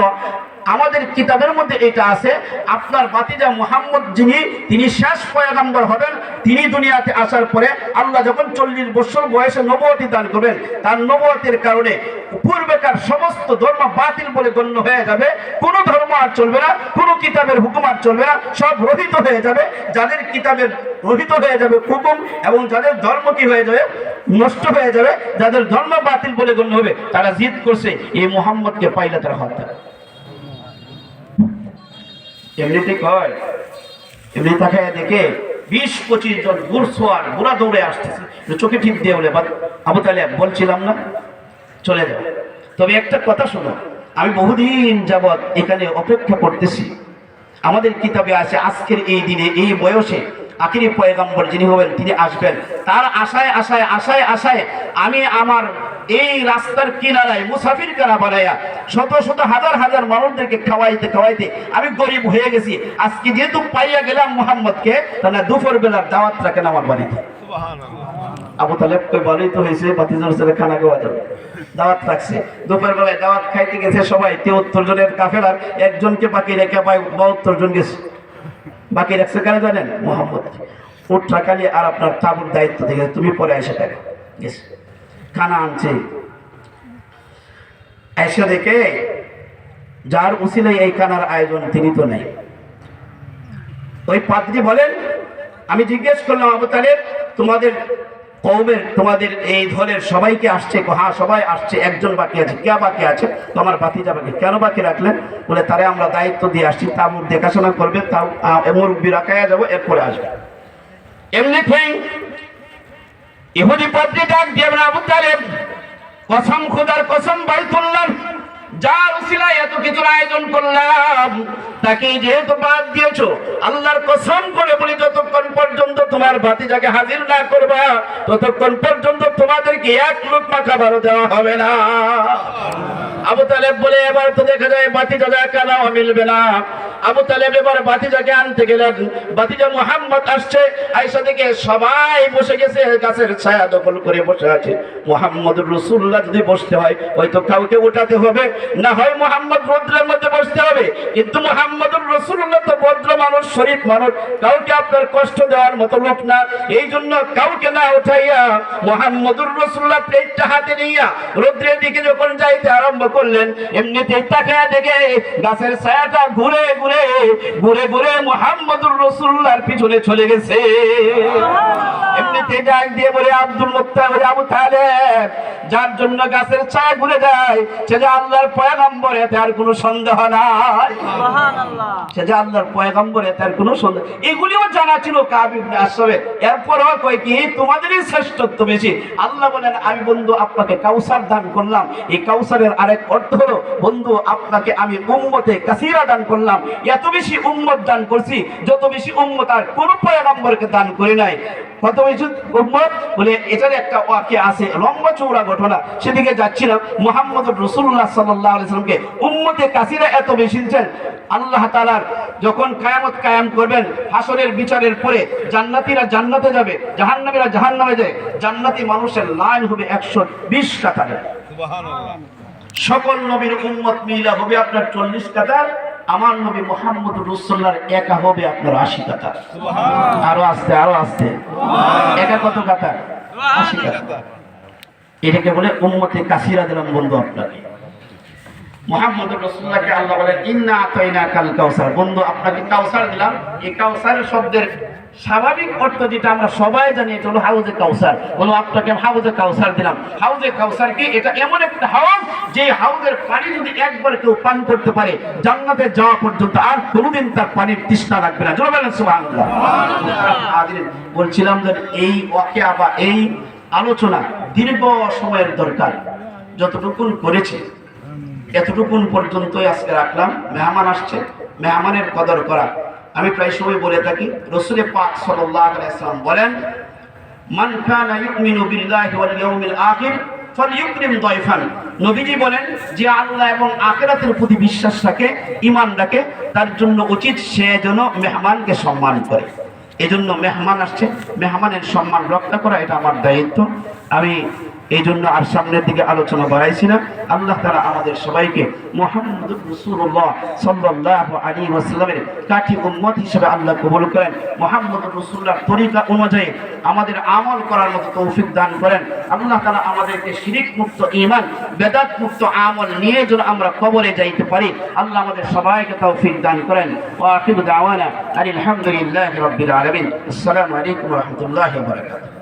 আমাদের কিতাবের মধ্যে এটা আছে, আপনার বাতিজা মুহাম্মদ যিনি, তিনি শেষ পয়গম্বর হবেন। তিনি দুনিয়াতে আসার পরে আল্লাহ যখন 40 বছর বয়সে নবুয়তি দান করবেন, তার নবুয়তির কারণে পূর্বেকার সমস্ত ধর্ম বাতিল বলে গণ্য হয়ে যাবে। কোনো ধর্ম আর চলবে না, কোনো কিতাবের হুকুম আর চলবে না, সব রহিত হয়ে যাবে। যাদের কিতাবের রহিত হয়ে যাবে হুকুম, এবং যাদের ধর্ম কি হয়ে যাবে, নষ্ট হয়ে যাবে, যাদের ধর্ম বাতিল বলে গণ্য হবে, তারা জিদ করছে এই মুহাম্মদকে পাইলে তারা হত্যা। এমনিতে কয়, এমনি তাকায় দেখে 20-25 জন ঘুরছোয়ার ঘোড়া দৌড়ে আসতেছে, চোখে টিপ দিয়ে বলে, আবু তালেব বলছিলাম না চলে যাও। তবে একটা কথা শোনো, আমি বহুদিন যাবৎ এখানে অপেক্ষা করতেছি। আমাদের কিতাবে আছে আজকের এই দিনে এই বয়সে আখিরি পয়গম্বর যিনি হবেন তিনি আসবেন। তার আশায় আশায় আশায় আশায় আমি আমার এই রাস্তার কিনারায় মুসাফির কানা বানাইয়া শত শত হাজার হাজার মানুষদেরকে খাওয়াইতে খাওয়াইতে আমি গরিব হয়ে গেছি। আজকে যেহেতু পাইয়া গেলাম মুহাম্মদকে, তাহলে দুপুর বেলার দাওয়াত রাখেন আমার বাড়িতে। আবু তালেব কই বাড়ি তো হয়েছে, বাতিজার ছেলে খানা খাওয়া যাবে, দাওয়াত রাখছে। দুপুর বেলায় দাওয়াত খাইতে গেছে সবাই 73 জনের কাফেলার একজনকে বাকি রেখে 72 জন গেছে। বাকি রাখছে কারে জানেন? মুহাম্মদ। উঠ রাখালি আর আপনার তাবুর দায়িত্ব থেকে তুমি পরে এসে টাকা গেছে, খানা আনছে। এসে দেখে যার উসিলায় এই খানার আয়োজন তিনি তো নেই। ওই পাদ্রী বলেন, আমি জিজ্ঞেস করলাম আবু তালেব তোমাদের কওমের, তোমাদের এই দলের সবাইকে আসছে? হ্যাঁ সবাই আসছে, একজন বাকি আছে। কে বাকি আছে? তোমার বাতিজা বাকি। কেন বাকি রাখলেন? বলে তারে আমরা দায়িত্ব দিয়ে আসছি, তাবুর দেখাশোনা করবে, তাও মুরব্বী রাখাইয়া যাবো, এরপরে আসবে। এমনিতেই ইহুদি পাদ্রী ডাক দিয়ে আবু তালেব, কসম খোদার কসম, বাইতুল্লাহ যার উসিলায় এত কিছুর আয়োজন করলাম তাকে যেহেতু বাদ দিয়েছো, আল্লাহর কসম করে বলি যতক্ষণ পর্যন্ত তোমার ভাতিজাকে হাজির না করবা ততক্ষণ পর্যন্ত তোমাদেরকে এক লোকমা খাবারও দেওয়া হবে না। আবু তালেব বলে, এবার তো দেখা যায় ভাতিজা কানাও মিলবে না। আবু তালেব এবার ভাতিজাকে আনতে গেলেন। ভাতিজা মুহাম্মদ আসছে, আয়েশা থেকে সবাই বসে গেছে, গাছের ছায়া দখল করে বসে আছে। মুহাম্মদুর রাসূলুল্লাহ যদি বসতে হয় হয়তো কাউকে উঠাতে হবে, না হয় মুহাম্মদ রৌদ্রের মধ্যে বসতে হবে। কিন্তু মুহাম্মদুর রাসূলুল্লাহ তো ভদ্র মানুষ, শরীফ মানুষ, কাউকে আপনার কষ্ট দেওয়ার মতো লোক না। এই জন্য কাউকে না উঠাইয়া মুহাম্মদুর রাসূলুল্লাহ প্লেটটা হাতে নিয়া রৌদ্রের দিকে যখন যাইতে আরম্ভ করলেন, এমনিতেই তাকায়া দেখে গাছের ছায়াটা ঘুরে ঘুরে ঘুরে ঘুরে মুহাম্মদুর রাসূলুল্লাহর পিছনে চলে গেছে। এমনিতেই ডাক দিয়ে বলে, আব্দুল মুত্তালিব, আবু তালেব, যার জন্য গাছের ছায়া ঘুরে যায় সে যে আল্লাহর পয়গম্বর, এতে আর কোনো সন্দেহ নাই। সুবহানাল্লাহ, সে যে আল্লাহর পয়গম্বর, এতে আর কোনো সন্দেহ। এগুলিও জানা ছিল কাব ইবনে আশরাফের। এরপরও কয় কি তোমাদেরই শ্রেষ্ঠত্ব বেশি। আল্লাহ বলেন, আমি বন্ধু আপনাকে কাউসার দান করলাম। এই কাউসারের আরেক অর্থ হলো, বন্ধু আপনাকে আমি উম্মতে কাসীরা দান করলাম। এত বেশি উম্মত দান করছি যত বেশি উম্মত আর কোন পয়গম্বরকে দান করি নাই। কত বেশি উম্মত? বলে এটার একটা ওয়াকিয়া আছে, লম্বা চৌড়া ঘটনা, সেদিকে যাচ্ছিলাম। মুহাম্মদুর রাসূলুল্লাহ সাল্লাল্লাহু আলাইহি ওয়াসাল্লামকে উম্মতে কাসীরা এত বেশি দিয়েছেন, আল্লাহ তাআলা যখন কিয়ামত কায়েম করবেন, হাসরের বিচারের পরে জান্নাতীরা জান্নাতে যাবে, জাহান্নামীরা জাহান্নামে যাবে। জান্নাতি মানুষের লাইন হবে 120 কাতারে। সুবহানাল্লাহ। সকল নবীর উম্মত মিলা হবে আপনার 40 কাতার, আমার নবী মুহাম্মদুর রাসূলুল্লাহর একা হবে আপনার 80 কাতার। সুবহানাল্লাহ। আরো আস্তে আরো আস্তে, একা কত কাতার? 80 কাতার। এটাকে বলে উম্মতে কাসীরা দিলাম বন্ধু আপনাকে। মুহাম্মদুর রাসূলুল্লাহকে আল্লাহ বলেন, ইন্না আতাইনাকাল কাউসার, বন্ধু আপনাকে কাউসার দিলাম। এই কাউসার শব্দের স্বাভাবিক অর্থ যেটা আমরা সবাই জানি, এটা হলো হাউজে কাউসার। বলো আপনাকে হাউজে কাউসার দিলাম। হাউজে কাউসার কি? এটা এমন একটা হাউজ যে হাউজের পানি যদি একবার কেউ পান করতে পারে জান্নাতে যাওয়া পর্যন্ত আর কোনোদিন তার পানির তৃষ্ণা লাগবে না। জোরে বলেন সুবহানাল্লাহ। বলছিলাম যে এই ওয়াকিয়া বা এই আলোচনা দীর্ঘ সময়ের দরকার। যতটুকুন করেছি এতটুকুন পর্যন্তই আজকে রাখলাম। মেহমান আসছে, মেহমানের কদর করা। আমি প্রায় সময় বলে থাকি, রাসূল পাক সাল্লাল্লাহু আলাইহি ওয়াসাল্লাম বলেন, মান কানা ইউমিনু বিল্লাহি ওয়াল ইয়াউমিল আখির ফালইউকরিম দাইফান। নবীজি বলেন, যে আল্লাহ এবং আখিরাতের প্রতি বিশ্বাস রাখে, ঈমান রাখে, তার জন্য উচিত সে যেন মেহমানকে সম্মান করে। এজন্য মেহমান আসছে, মেহমানের সম্মান রক্ষা করা এটা আমার দায়িত্ব। আমি এই জন্য আর সামনের দিকে আলোচনা বাড়াইছি না। আল্লাহ তাআলা আমাদের সবাইকে মুহাম্মদুর রাসূলুল্লাহ সাল্লাল্লাহু আলাইহি ওয়াসাল্লামের কাঠি উম্মত হিসেবে আল্লাহ কবুল করেন। মুহাম্মদুর রাসূলুল্লাহর তরিকা অনুযায়ী আমাদের আমল করার মতো তৌফিক দান করেন। আল্লাহ তাআলা আমাদেরকে শিরক মুক্ত ঈমান, বেদাত মুক্ত আমল নিয়ে যেন আমরা কবরে যাইতে পারি, আল্লাহ আমাদের সবাইকে তৌফিক দান করেন। ওয়া আখিরু দাওয়ানা আলহামদুলিল্লাহি রাব্বিল আলামিন। আসসালামু আলাইকুম ওয়া রাহমাতুল্লাহি ওয়া বারাকাতুহু।